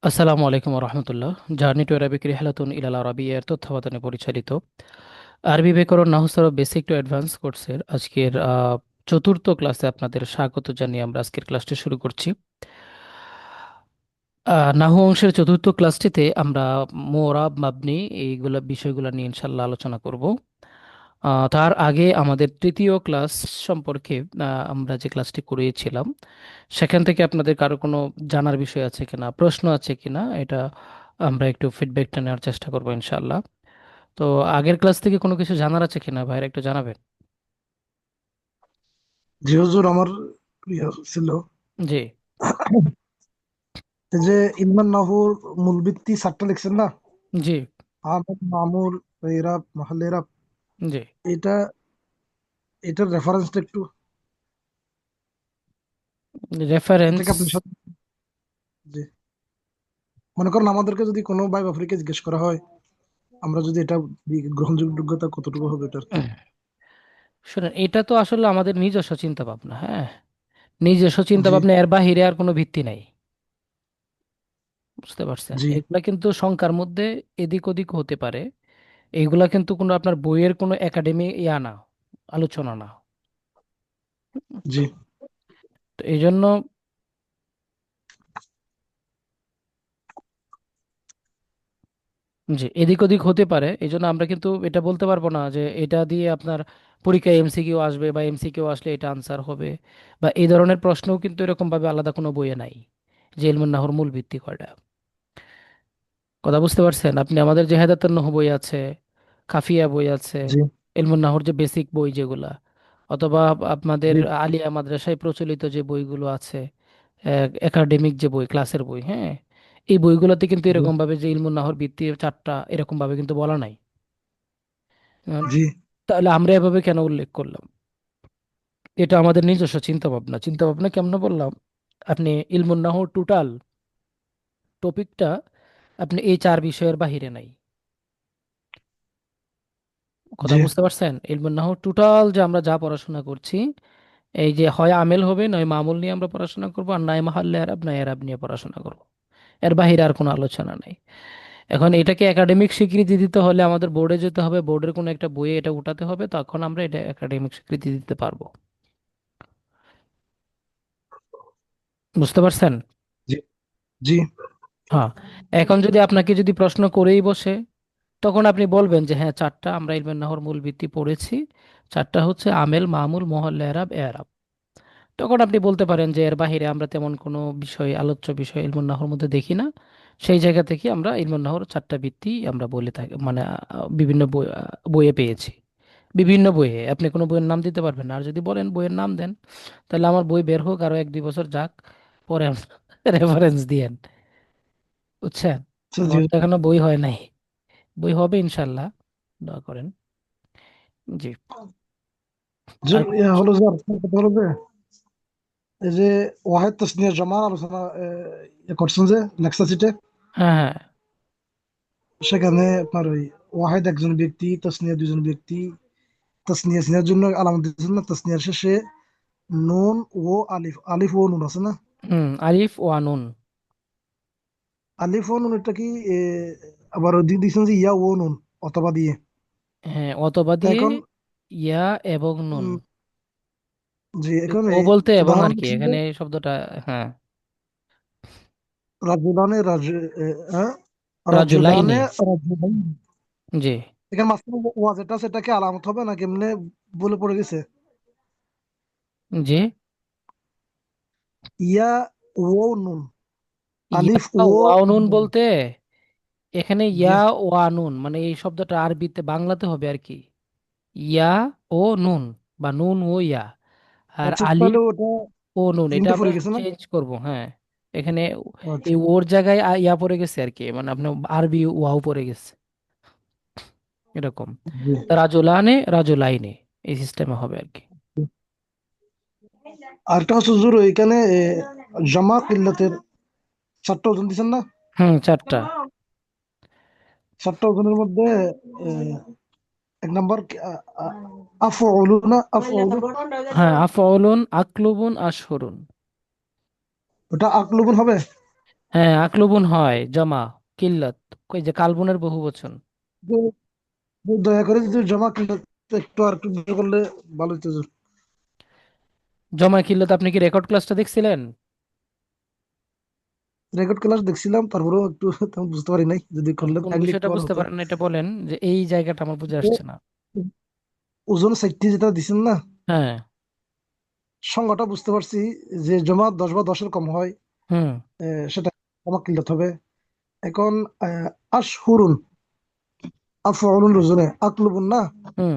আসসালামু আলাইকুম রহমতুল্লাহ। Journey to Arabic রিহলাতুন ইলাল আরাবিয়া এর তত্ত্বাবধানে পরিচালিত আরবি ব্যাকরণ নাহু বেসিক টু অ্যাডভান্স কোর্সের আজকের চতুর্থ ক্লাসে আপনাদের স্বাগত জানিয়ে আমরা আজকের ক্লাসটি শুরু করছি। নাহু অংশের চতুর্থ ক্লাসটিতে আমরা মোরাব মাবনি এইগুলা বিষয়গুলো নিয়ে ইনশাল্লাহ আলোচনা করব। তার আগে আমাদের তৃতীয় ক্লাস সম্পর্কে আমরা যে ক্লাসটি করিয়েছিলাম সেখান থেকে আপনাদের কারো কোনো জানার বিষয় আছে কিনা, প্রশ্ন আছে কিনা, এটা আমরা একটু ফিডব্যাকটা নেওয়ার চেষ্টা করবো ইনশাল্লাহ। তো আগের ক্লাস থেকে কোনো কিছু জানার আছে কিনা ভাইরা একটু জানাবেন। জি হুজুর, আমার প্রিয় ছিল জি। এই যে ইলমান নাহুর মূল ভিত্তি চারটা লিখছেন না, জি। আমের মামুল এরাব মাহাল এরাব। জি। এটা এটার রেফারেন্সটা একটু, রেফারেন্স। এটাকে আপনি জি, মনে করেন আমাদেরকে যদি কোনো ভাই বাফরিকে জিজ্ঞেস করা হয়, আমরা যদি এটা গ্রহণযোগ্যতা কতটুকু হবে এটা আর কি। শুনেন, এটা তো আসলে আমাদের নিজস্ব চিন্তা ভাবনা, হ্যাঁ, নিজস্ব চিন্তা জি ভাবনা, এর বাহিরে আর কোনো ভিত্তি নাই। বুঝতে পারছেন? জি এগুলা কিন্তু শঙ্কার মধ্যে এদিক ওদিক হতে পারে। এইগুলা কিন্তু কোনো আপনার বইয়ের কোনো একাডেমি না, আলোচনা না। জি তো এই জন্য, জি, এদিক ওদিক হতে পারে, এই জন্য আমরা কিন্তু এটা বলতে পারবো না যে এটা দিয়ে আপনার পরীক্ষায় এমসিকিউ আসবে বা এমসিকিউ আসলে এটা আনসার হবে, বা এই ধরনের প্রশ্নও কিন্তু এরকম ভাবে আলাদা কোনো বইয়ে নাই যে ইলমুন নাহর মূল ভিত্তি কয়টা। কথা বুঝতে পারছেন? আপনি আমাদের যে হেদাতুন নাহু বই আছে, কাফিয়া বই আছে, জি ইলমুন নাহর যে বেসিক বই যেগুলা, অথবা আপনাদের জি আলিয়া মাদ্রাসায় প্রচলিত যে বইগুলো আছে, একাডেমিক যে বই, ক্লাসের বই, হ্যাঁ, এই বইগুলোতে কিন্তু জি এরকম ভাবে যে ইলমুন নাহর ভিত্তি চারটা এরকম ভাবে কিন্তু বলা নাই। জি তাহলে আমরা এভাবে কেন উল্লেখ করলাম? এটা আমাদের নিজস্ব চিন্তা ভাবনা। চিন্তা ভাবনা কেমন বললাম, আপনি ইলমুন নাহু টোটাল টপিকটা আপনি এই চার বিষয়ের বাহিরে নাই। কথা জি বুঝতে পারছেন? ইলমুন নাহু টোটাল যে আমরা যা পড়াশোনা করছি, এই যে হয় আমেল হবে, নয় মামুল নিয়ে আমরা পড়াশোনা করবো, আর নয় মাহাল্লে এরাব, নয় এরাব নিয়ে পড়াশোনা করবো। এর বাহিরে আর কোনো আলোচনা নাই। এখন এটাকে একাডেমিক স্বীকৃতি দিতে হলে আমাদের বোর্ডে যেতে হবে, বোর্ডের কোনো একটা বইয়ে এটা উঠাতে হবে, তখন আমরা এটা একাডেমিক স্বীকৃতি দিতে পারবো। বুঝতে পারছেন? জি জি হ্যাঁ। এখন যদি আপনাকে যদি প্রশ্ন করেই বসে, তখন আপনি বলবেন যে হ্যাঁ, চারটা আমরা ইলমুন নাহর মূল ভিত্তি পড়েছি, চারটা হচ্ছে আমেল, মামুল, মহল, এরাব, এরাব। তখন আপনি বলতে পারেন যে এর বাইরে আমরা তেমন কোনো বিষয়, আলোচ্য বিষয় ইলমুন নাহর মধ্যে দেখি না। সেই জায়গা থেকে আমরা ইলমুন নাহর চারটা ভিত্তি আমরা বলে থাকি, মানে বিভিন্ন বই, বইয়ে পেয়েছি। বিভিন্ন বইয়ে আপনি কোনো বইয়ের নাম দিতে পারবেন না, আর যদি বলেন বইয়ের নাম দেন, তাহলে আমার বই বের হোক আরো 1-2 বছর যাক, পরে রেফারেন্স দিয়েন। বুঝছেন? আচ্ছা, জি আমার তো এখনো বই হয় নাই। বই হবে ইনশাল্লাহ, দোয়া করেন। জি। জি আর হলো যে আপনার কথা হলো যে এই যে ওয়াহেদ তাসনিয়া জামা আলোচনা করছেন যে লেকচার সিটে, হ্যাঁ, হ্যাঁ। সেখানে আপনার ওই ওয়াহেদ একজন ব্যক্তি, তাসনিয়া দুজন ব্যক্তি। তাসনিয়া সিনার জন্য আলামত দিচ্ছেন না, তাসনিয়ার শেষে নুন ও আলিফ, আলিফ ও নুন আছে না। আলিফ ও আনুন। আলিফ ও নুন এটা কি এ, আবার দিচ্ছেন যে ইয়া ও নুন অথবা দিয়ে। হ্যাঁ, অথবা তা দিয়ে এখন ইয়া এবং নুন। উম, জি এখন ও বলতে এবং ধারণা আর কি করছি যে এখানে শব্দটা। হ্যাঁ। রাজুলানে হ্যাঁ, রাজুলাইনে। রাজুলানে রাজুলাইন। জি। এখানে মাঝখানে ওয়াজ এটা সেটাকে আলামত হবে না কেমনে বলে পড়ে গেছে। জি। ইয়া ও নুন, ইয়া আলিফ ও ওয়াও নুন নুন। বলতে এখানে জি ইয়া ওয়া নুন, মানে এই শব্দটা আরবিতে বাংলাতে হবে আর কি, ইয়া ও নুন, বা নুন ও ইয়া। আর আচ্ছা, তাহলে আলিফ ওটা ও নুন এটা চিন্তা আমরা পড়ে গেছে না। চেঞ্জ করব, হ্যাঁ। এখানে আচ্ছা এই ওর জায়গায় ইয়া পড়ে গেছে আর কি, মানে আপনার আরবি ওয়াও পড়ে গেছে, এরকম। জি রাজুলানে রাজুলাইনে, এই সিস্টেমে হবে আর কি। আরেকটা হচ্ছে হুজুর, এখানে জামা কিল্লাতের চারটা ওজন দিচ্ছেন না। হুম, চারটা। চারটা ওজনের মধ্যে আহ, এক নম্বর আফউলু না আফউলু, হ্যাঁ, আফউলুন, আকলুবুন, আশহুরুন। ওটা আকলুবুন হবে। হ্যাঁ, আকলুবুন হয় জমা, কিল্লাত ওই যে কালবুনের বহু বচন। তো তো দয়া করে যদি জমা কিল্লাত একটু আর একটু বের করলে ভালো হতো হুজুর। জমা কিল্লাত আপনি কি রেকর্ড ক্লাসটা দেখছিলেন? রেকর্ড ক্লাস দেখছিলাম, তারপরেও একটু তেমন বুঝতে পারি নাই, যদি করলে কোন কাইন্ডলি একটু বিষয়টা ভালো বুঝতে হতো। পারেন না এটা বলেন, যে এই জায়গাটা আমার বুঝে আসছে না। ওজন সাইটটি যেটা দিছেন না, হ্যাঁ। সংজ্ঞাটা বুঝতে পারছি, যে জমা 10 বা 10-এর কম হয়, হুম। সেটা জমা কিল্লাত হবে। এখন আশহুরুন, আফউলুন ওজনে আকলুবুন না। হুম।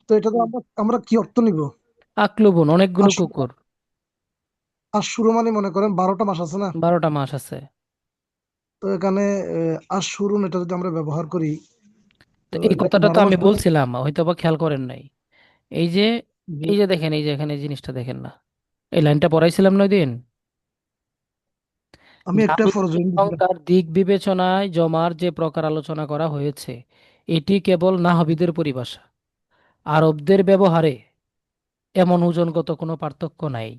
তো এটা তো আমরা আমরা কি অর্থ নিব? আকলুবুন অনেকগুলো আশহুর, কুকুর। আশহুর মানে মনে করেন 12টা মাস আছে না। 12টা মাস আছে। তো এখানে আশহুরুন এটা যদি আমরা ব্যবহার করি, তো তো এই এটা কি কথাটা তো 12 মাস আমি বোঝায়? বলছিলাম, হয়তো বা খেয়াল করেন নাই। এই যে, যে এই যে দেখেন, এই যে এখানে এই জিনিসটা দেখেন না, এই লাইনটা পড়াইছিলাম না ওই দিন, আমি একটা জ্যামিতিক ফরজ দিছিলাম। সংখ্যার দিক বিবেচনায় জমার যে প্রকার আলোচনা করা হয়েছে এটি কেবল নাহবিদের পরিভাষা। আরবদের ব্যবহারে এমন ওজনগত কোনো পার্থক্য নাই।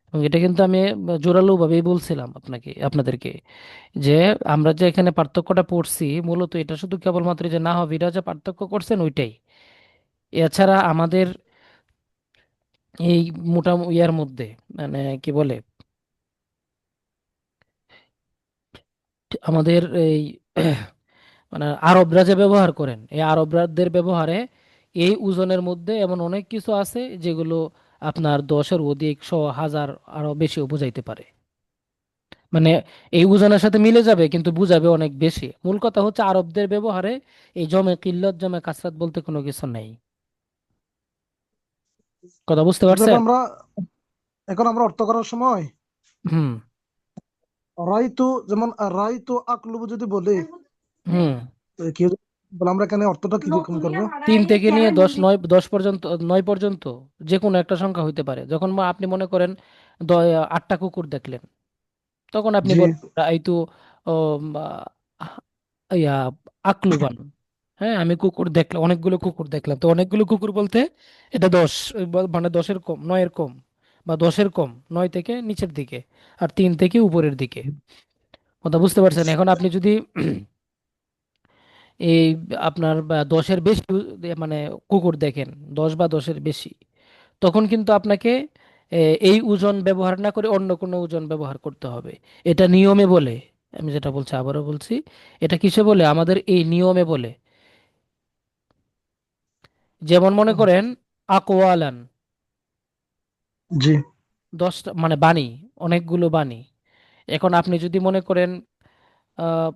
এবং এটা কিন্তু আমি জোরালো ভাবেই বলছিলাম আপনাদেরকে, যে আমরা যে এখানে পার্থক্যটা পড়ছি মূলত এটা শুধু কেবলমাত্র যে নাহবিরা যে পার্থক্য করছেন ওইটাই। এছাড়া আমাদের এই মোটা ইয়ার মধ্যে, মানে কি বলে, আমাদের এই মানে আরবরা যে ব্যবহার করেন এই আরবরাদের ব্যবহারে এই ওজনের মধ্যে এমন অনেক কিছু আছে যেগুলো আপনার 10-এর অধিক, 100, 1000 আরো বেশিও বুঝাইতে পারে। মানে এই ওজনের সাথে মিলে যাবে কিন্তু বুঝাবে অনেক বেশি। মূল কথা হচ্ছে আরবদের ব্যবহারে এই জমে কিল্লত জমে কাসরাত বলতে কোনো কিছু নেই। কথা বুঝতে যদি পারছেন? এখন আমরা অর্থ করার সময় হুম। রাইতু, যেমন রাইতু আকলুবু যদি বলি, হুম। কি বলে, আমরা এখানে অর্থটা কি রকম করবো? 3 থেকে নিয়ে 10, 9, 10 পর্যন্ত, 9 পর্যন্ত যে কোনো একটা সংখ্যা হইতে পারে। যখন আপনি মনে করেন 8টা কুকুর দেখলেন, তখন আপনি জি। বলবেন এই তো ও, ইয়া আকলুবান। হ্যাঁ, আমি কুকুর দেখলাম, অনেকগুলো কুকুর দেখলাম। তো অনেকগুলো কুকুর বলতে এটা 10, মানে 10-এর কম, 9-এর কম, বা 10-এর কম, 9 থেকে নিচের দিকে, আর 3 থেকে উপরের দিকে। কথা বুঝতে পারছেন? এখন আপনি যদি এই আপনার 10-এর বেশি মানে কুকুর দেখেন, 10 বা 10-এর বেশি, তখন কিন্তু আপনাকে এই ওজন ব্যবহার না করে অন্য কোনো ওজন ব্যবহার করতে হবে। এটা নিয়মে বলে, আমি যেটা বলছি আবারও বলছি, এটা কিসে বলে, আমাদের এই নিয়মে বলে। যেমন মনে করেন আকওয়ালান, জি। 10টা মানে বাণী, অনেকগুলো বাণী। এখন আপনি যদি মনে করেন আহ,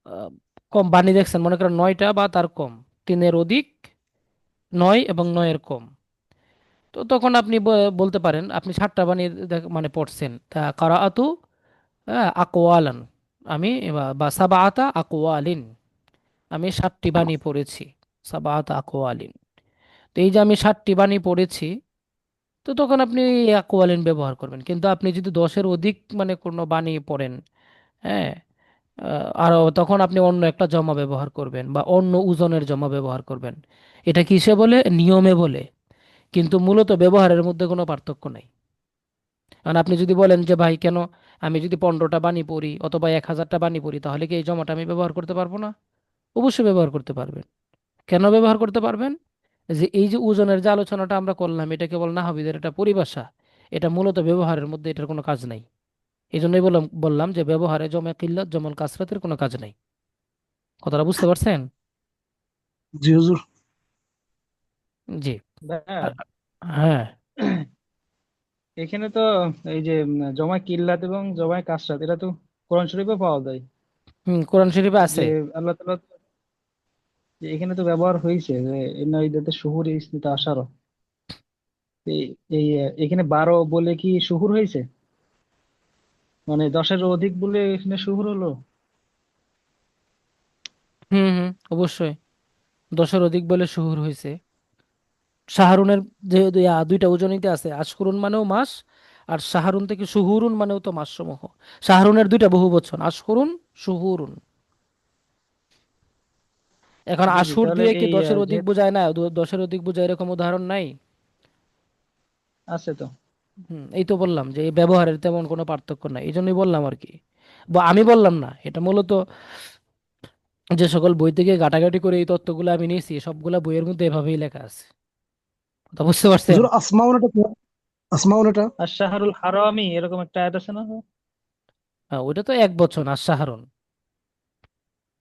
আহ, কম বাণী দেখছেন, মনে করেন 9টা বা তার কম, 3-এর অধিক, 9 এবং 9-এর কম, তো তখন আপনি বলতে পারেন আপনি 7টা বাণী মানে পড়ছেন, তা কারাআতু আকওয়ালান, আমি বা সাবাআতা আকওয়ালিন, আমি 7টি বাণী পড়েছি। সাবাআতা আকওয়ালিন। তো এই যে আমি 7টি বাণী পড়েছি, তো তখন আপনি এই আকওয়ালিন ব্যবহার করবেন। কিন্তু আপনি যদি 10-এর অধিক মানে কোনো বাণী পড়েন, হ্যাঁ, আর তখন আপনি অন্য একটা জমা ব্যবহার করবেন বা অন্য ওজনের জমা ব্যবহার করবেন। এটা কিসে বলে? নিয়মে বলে। কিন্তু মূলত ব্যবহারের মধ্যে কোনো পার্থক্য নাই। কারণ আপনি যদি বলেন যে ভাই কেন, আমি যদি 15টা বাণী পড়ি অথবা 1000টা বাণী পড়ি, তাহলে কি এই জমাটা আমি ব্যবহার করতে পারবো না? অবশ্যই ব্যবহার করতে পারবেন। কেন ব্যবহার করতে পারবেন? যে এই যে ওজনের যে আলোচনাটা আমরা করলাম এটা কেবল নাহবিদের একটা পরিভাষা। এটা মূলত ব্যবহারের মধ্যে এটার কোনো কাজ নাই। এই জন্যই বললাম যে ব্যবহারে জমে কিল্লত জমল কাসরাতের কোনো কাজ নাই। কথাটা বুঝতে পারছেন? জি হুজুর। জি। ভাইয়া, আর- হ্যাঁ। এখানে তো এই যে জমায় কিল্লাত এবং জমায় কাসরাত এটা তো কোরআন শরীফে পাওয়া যায়। হুম, কোরআন শরীফে যে আছে। আল্লাহ তাআলা যে এখানে তো ব্যবহার হয়েছে যে ইন্না ইদ্দাতাশ শুহুরি ইসনিতা আশারা। এই এই এখানে 12 বলে কি শুহুর হয়েছে? মানে 10-এর অধিক বলে এখানে শুহুর হলো? হুম, হুম, অবশ্যই 10-এর অধিক বলে শুহুর হয়েছে। শাহরুনের যে দুইটা উজনিতে আছে, আশকুরুন মানেও মাস, আর শাহরুন থেকে শুহুরুন মানেও তো মাস সমূহ। শাহরুনের দুইটা বহু বচন, আশকুরুন, শুহুরুন। এখন জি জি, আশুর তাহলে দিয়ে কি এই 10-এর অধিক যেহেতু বোঝায় না? 10-এর অধিক বোঝায় এরকম উদাহরণ নাই? আছে তো। হুম, এই তো বললাম যে এই ব্যবহারের তেমন কোনো পার্থক্য নাই, এই জন্যই বললাম আর কি। আমি বললাম না, এটা মূলত যে সকল বই থেকে ঘাটাঘাটি করে এই তথ্যগুলো আমি নিয়েছি, সবগুলা বইয়ের মধ্যে এভাবেই লেখা আছে। কথা বুঝতে পারছেন? হুজুর আসমাউন এটা কি? আসমাউন এটা? আর শাহরুল হারামি এরকম একটা আয়াত আছে না? হ্যাঁ, ওটা তো এক বচন, আশ-শাহরুন,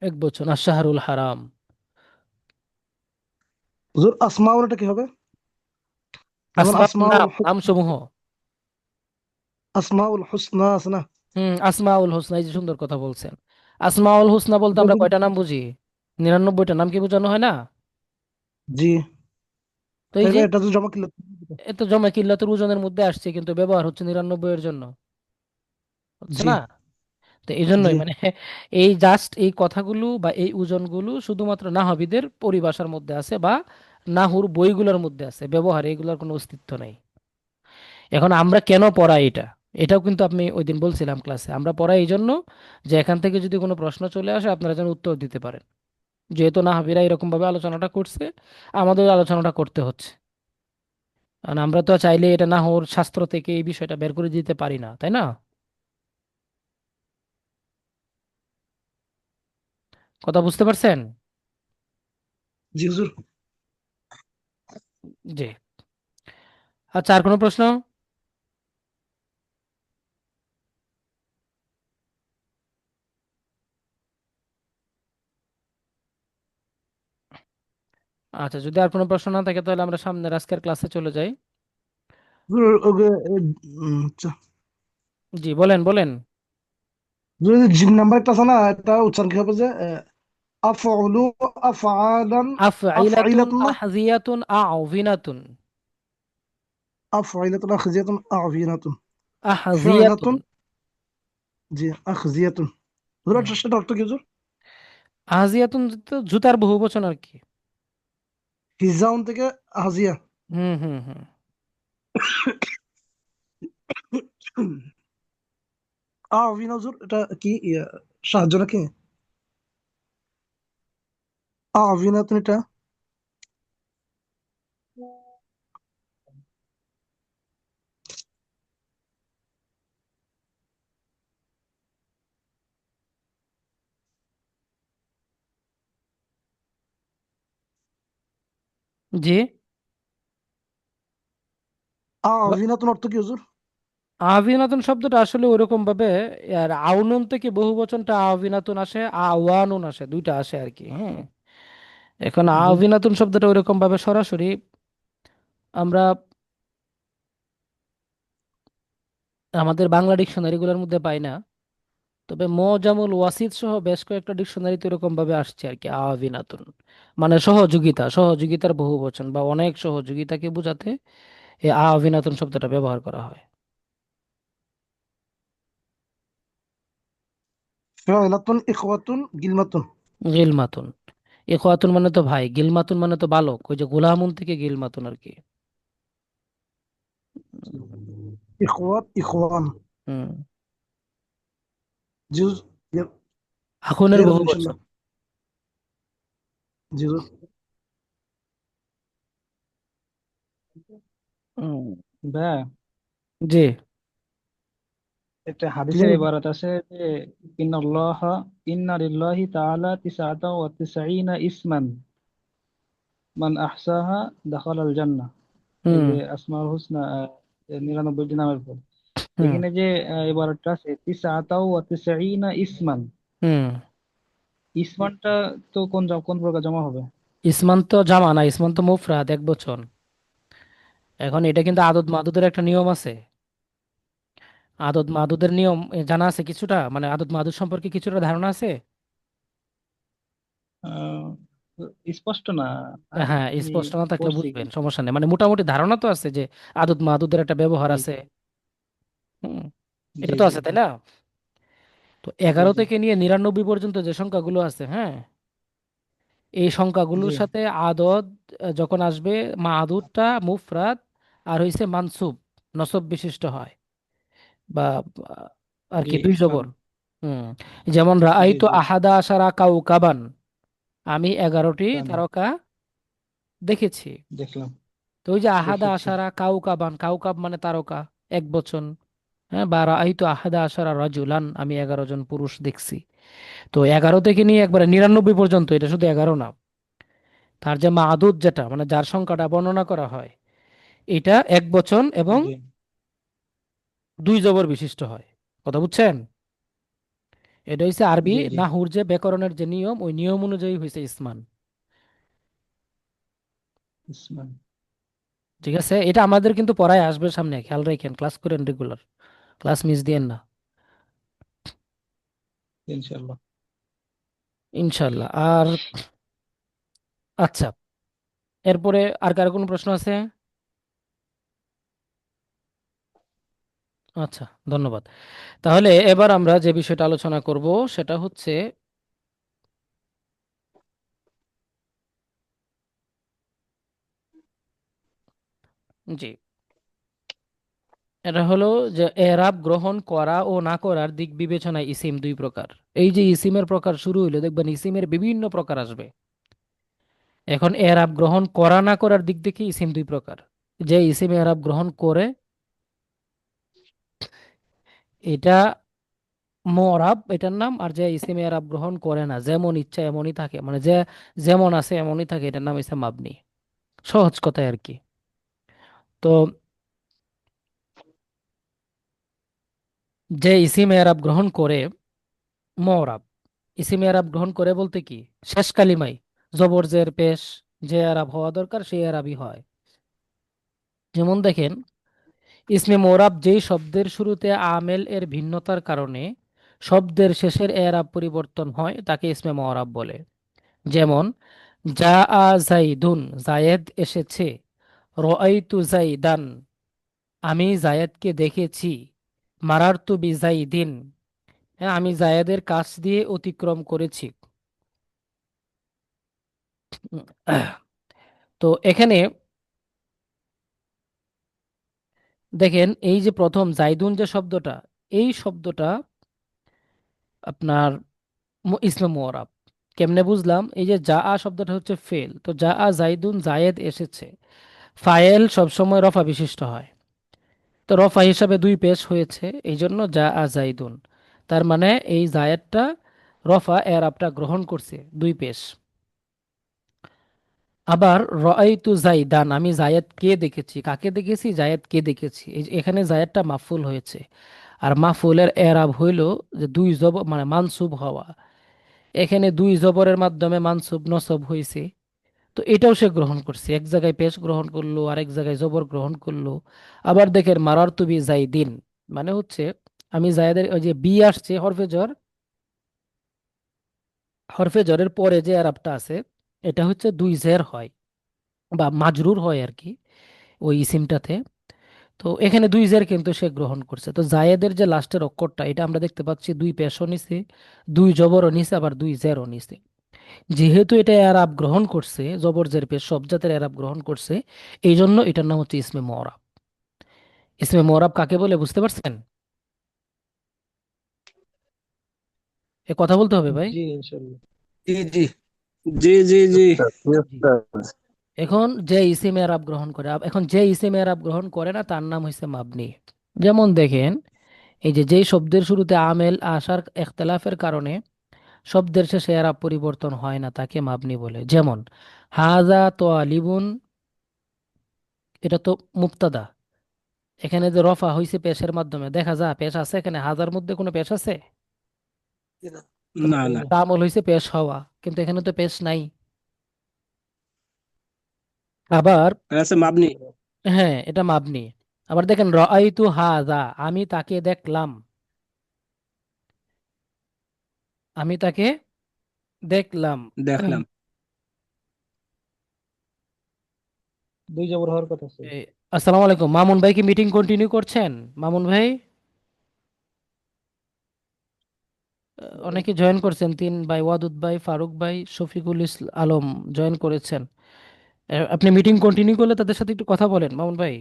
এক বচন, আশ-শাহরুল হারাম। হুজুর আসমাউন এটা কি হবে? যেমন আসমাউন নাম, নাম সমূহ। আসমাউল হুসনা আছে না? আসমাউল হোসনা, এই যে সুন্দর কথা বলছেন। আসমাউল হোসনা বলতে এটা আমরা যদি- কয়টা নাম বুঝি? 99টা নাম কি বোঝানো হয় না? জি। তো এই যে তাইলে এটা তো জমা কিল্লাত। এত জমা কিল্লাতুল ওজনের মধ্যে আসছে, কিন্তু ব্যবহার হচ্ছে 99 এর জন্য, হচ্ছে জি না? তো এই জন্যই জি। মানে এই জাস্ট এই কথাগুলো বা এই ওজনগুলো শুধুমাত্র নাহবিদের পরিভাষার মধ্যে আছে বা নাহুর বইগুলোর মধ্যে আছে, ব্যবহারে এগুলোর কোনো অস্তিত্ব নেই। এখন আমরা কেন পড়াই এটা, এটাও কিন্তু আমি ওই দিন বলছিলাম ক্লাসে, আমরা পড়াই এই জন্য যে এখান থেকে যদি কোনো প্রশ্ন চলে আসে আপনারা যেন উত্তর দিতে পারেন। যেহেতু নাহবিরা এরকম ভাবে আলোচনাটা করছে, আমাদের আলোচনাটা করতে হচ্ছে। কারণ আমরা তো চাইলে এটা নাহর শাস্ত্র থেকে এই বিষয়টা বের করে দিতে পারি না, তাই না? কথা বুঝতে পারছেন? জি হুজুর। জি। আচ্ছা, আর কোনো প্রশ্ন? আচ্ছা, যদি আর কোনো প্রশ্ন না থাকে তাহলে আমরা সামনের আজকের ক্লাসে চলে যাই। হুজুর, আচ্ছা। জি, বলেন বলেন। হুজুর, এই যে জিম নাম্বার একটা আছে না, এটা উচ্চারণ কি হবে যে আফউলু, আফআলান, আফঈলাতুন, আফঈলাতুন না? আহযিয়াতুন, আউযিনাতুন। আফঈলাতুন, আখজিয়াতুন, আযিনাতুন, আহযিয়াতুন। ফি'লাতুন। জি, আখজিয়াতুন। হুজুর হুম। সেটা অর্থ কি হুজুর? আহযিয়াতুন তো জুতার বহুবচন আর কি। হিজাউন থেকে হাজিয়া। হুম হুম হুম। আবিনা হুজুর এটা কি সাহায্য নাকি? আবিনাতুন এটা? জি। আবিনাতুন অর্থ কি হুজুর? আভিনাতুন শব্দটা আসলে ওইরকম ভাবে আর আউনুন থেকে বহুবচনটা আভিনাতুন আসে, আওয়ানুন আসে, দুইটা আসে আর কি। হ্যাঁ, এখন জি। আভিনাতুন শব্দটা ওইরকম ভাবে সরাসরি আমরা আমাদের বাংলা ডিকশনারিগুলোর মধ্যে পাই না। তবে মোজামুল ওয়াসিদ সহ বেশ কয়েকটা ডিকশনারিতে এরকম ভাবে আসছে আর কি, আভিনাতুন মানে সহযোগিতা, সহযোগিতার বহুবচন বা অনেক সহযোগিতাকে বোঝাতে এই আভিনাতুন শব্দটা ব্যবহার করা হয়। ফি'লাতুন, ইখওয়াতুন, গিলমাতুন। গিলমাতুন, ইখওয়াতুন মানে তো ভাই, গিলমাতুন মানে তো বালক, ওই যে গোলামুন থেকে গিলমাতুন আর কি। ইখওয়াত, ইখওয়ান। হুম। জি হুজুর। জি জি আখুনের হুজুর, বহুবচন। ইনশাল্লাহ। জি হুজুর। হুম। ভাইয়া, জি। একটা জি হাদিসের হুজুর। ইবারত আছে যে ইন্নাল্লাহ ইন্না লিল্লাহি তাআলা তিসআতা ওয়া তিসঈনা ইসমান মান আহসাহা দাখালাল জান্নাহ। এই হুম যে আসমাউল হুসনা 99টি নামের পর হুম এখানে যে ইবারতটা আছে তিসআতা ওয়া তিসঈনা ইসমান, হুম। ইসমানটা তো কোন প্রকার জমা হবে? ইসমান তো জামা না, ইসমান তো মুফরাদ, এক বচন। এখন এটা কিন্তু আদদ মাদুদের একটা নিয়ম আছে। আদদ মাদুদের নিয়ম জানা আছে কিছুটা, মানে আদদ মাদুদ সম্পর্কে কিছুটা ধারণা আছে। আহ, স্পষ্ট না। হ্যাঁ, আমি স্পষ্ট না থাকলে পড়ছি বুঝবেন, কিন্তু। সমস্যা নেই, মানে মোটামুটি ধারণা তো আছে যে আদদ মাদুদের একটা ব্যবহার জি আছে। হুম। এটা জি তো জি আছে, জি তাই না? তো জি 11 জি থেকে নিয়ে 99 পর্যন্ত যে সংখ্যাগুলো আছে, হ্যাঁ, এই জি সংখ্যাগুলোর সাথে আদদ যখন আসবে, মাদুদটা মুফরাদ আর হইছে মানসুব, নসব বিশিষ্ট হয়, বা আর জি কি দুই ইসমান। জবর। হুম। যেমন জি রাআইতু জি আহাদা আশারা কাউকাবান, আমি 11টি কান তারকা দেখেছি। দেখলাম। তো ওই যে আহাদা দেখেছি। আশারা কাউকাবান, কাউকাব মানে তারকা, এক বচন। হ্যাঁ, বা রাআইতু আহাদা আশারা রাজুলান, আমি 11 জন পুরুষ দেখছি। তো 11 থেকে নিয়ে একবারে 99 পর্যন্ত, এটা শুধু 11 না, তার যে মাদুদ, যেটা মানে যার সংখ্যাটা বর্ণনা করা হয়, এটা এক বচন এবং জি দুই জবর বিশিষ্ট হয়। কথা বুঝছেন? এটা হচ্ছে আরবি জি জি। নাহুর যে ব্যাকরণের যে নিয়ম, ওই নিয়ম অনুযায়ী হয়েছে ইসমান। উসমান। ঠিক আছে, এটা আমাদের কিন্তু পড়ায় আসবে সামনে, খেয়াল রাখেন, ক্লাস করেন রেগুলার, ক্লাস মিস দিয়েন না। ইনশাল্লাহ। ইনশাল্লাহ। আর আচ্ছা, এরপরে আর কার কোনো প্রশ্ন আছে? আচ্ছা, ধন্যবাদ। তাহলে এবার আমরা যে বিষয়টা আলোচনা করব সেটা হচ্ছে, জি, এটা হলো যে এরাব গ্রহণ করা ও না করার দিক বিবেচনায় ইসিম দুই প্রকার। এই যে ইসিমের প্রকার শুরু হইলো, দেখবেন ইসিমের বিভিন্ন প্রকার আসবে। এখন এরাব গ্রহণ করা না করার দিক থেকে ইসিম দুই প্রকার। যে ইসিম এরাব গ্রহণ করে, এটা মুরাব এটার নাম। আর যে ইসিম এরাব গ্রহণ করে না, যেমন ইচ্ছা এমনই থাকে, মানে যে যেমন আছে এমনই থাকে, এটার নাম ইসিম মাবনি। সহজ কথায় আর কি। তো যে ইসিম এরাব গ্রহণ করে, মুরাব, ইসিম এরাব গ্রহণ করে বলতে কি, শেষ কালিমায় জবর জের পেশ যে এরাব হওয়া দরকার সেই এরাবই হয়। যেমন দেখেন, ইসমে মোরাব যেই শব্দের শুরুতে আমেল এর ভিন্নতার কারণে শব্দের শেষের এরাব পরিবর্তন হয়, তাকে ইসমে মোরাব বলে। যেমন, জা আ জাইদুন, জায়েদ এসেছে। রআইতু জাইদান, আমি জায়েদকে দেখেছি। মারারতু বি জাইদিন, হ্যাঁ, আমি জায়েদের কাছ দিয়ে অতিক্রম করেছি। উম, তো এখানে দেখেন, এই যে প্রথম জাইদুন যে শব্দটা, এই শব্দটা আপনার ইসমে মুআরাব। কেমনে বুঝলাম? এই যে যা আ শব্দটা হচ্ছে ফেল, তো যা আ জাইদুন, জায়েদ এসেছে। ফায়েল সবসময় রফা বিশিষ্ট হয়, তো রফা হিসাবে দুই পেশ হয়েছে, এই জন্য যা আ জাইদুন। তার মানে এই জায়েদটা রফা এরাবটা গ্রহণ করছে, দুই পেশ। আবার রাআইতু জাইদান, আমি জায়েদকে দেখেছি। কাকে দেখেছি? জায়েদকে দেখেছি। এই যে এখানে জায়েদটা মাফুল হয়েছে, আর মাফুলের এরাব হইল যে দুই জবর, মানে মানসুব হওয়া। এখানে দুই জবরের মাধ্যমে মানসুব নসব হয়েছে, তো এটাও সে গ্রহণ করছে। এক জায়গায় পেশ গ্রহণ করলো, আরেক জায়গায় জবর গ্রহণ করলো। আবার দেখেন, মারার তুবি জাইদিন, মানে হচ্ছে আমি জায়েদের, ওই যে বি আসছে হরফে জর, হরফে জরের পরে যে আরাবটা আছে, এটা হচ্ছে দুই জের হয় বা মাজরুর হয় আর কি ওই ইসিমটাতে। তো এখানে দুই জের কিন্তু সে গ্রহণ করছে। তো জায়েদের যে লাস্টের অক্ষরটা, এটা আমরা দেখতে পাচ্ছি দুই পেশও নিছে, দুই জবরও নিছে, আবার দুই জেরও নিছে। যেহেতু এটা এরাব গ্রহণ করছে, জবর জের পেশ সব জাতের এরাব গ্রহণ করছে, এই জন্য এটার নাম হচ্ছে ইসমে মুআরাব। ইসমে মুআরাব কাকে বলে বুঝতে পারছেন? এ কথা বলতে হবে ভাই। জি ইনশাল্লাহ। জি জি জি জি জি। জি। এখন যে ইসিম এরাব গ্রহণ করে, এখন যে ইসিম এরাব গ্রহণ করে না, তার নাম হচ্ছে মাবনি। যেমন দেখেন, এই যে যেই শব্দের শুরুতে আমেল আসার ইখতিলাফের কারণে শব্দের শেষে এরাব পরিবর্তন হয় না, তাকে মাবনি বলে। যেমন হাজা তোয়ালিবুন, এটা তো মুবতাদা। এখানে যে রফা হয়েছে পেশের মাধ্যমে, দেখা যায় পেশ আছে এখানে, হাজার মধ্যে কোনো পেশ আছে? না না, তা আমল হয়েছে পেশ হওয়া, কিন্তু এখানে তো পেশ নাই। আবার আছে মাবনি। হ্যাঁ, এটা মাবনি। আবার দেখেন, রাআইতু হাযা, আমি তাকে দেখলাম, আমি তাকে দেখলাম। দেখলাম। দুই জবর হওয়ার কথা ছিল। এ, আসসালামু আলাইকুম, মামুন ভাই কি মিটিং কন্টিনিউ করছেন? মামুন ভাই, অনেকে জয়েন করছেন, তিন ভাই, ওয়াদুদ ভাই, ফারুক ভাই, শফিকুল আলম জয়েন করেছেন। আপনি মিটিং কন্টিনিউ করলে তাদের সাথে একটু কথা বলেন মামুন ভাই।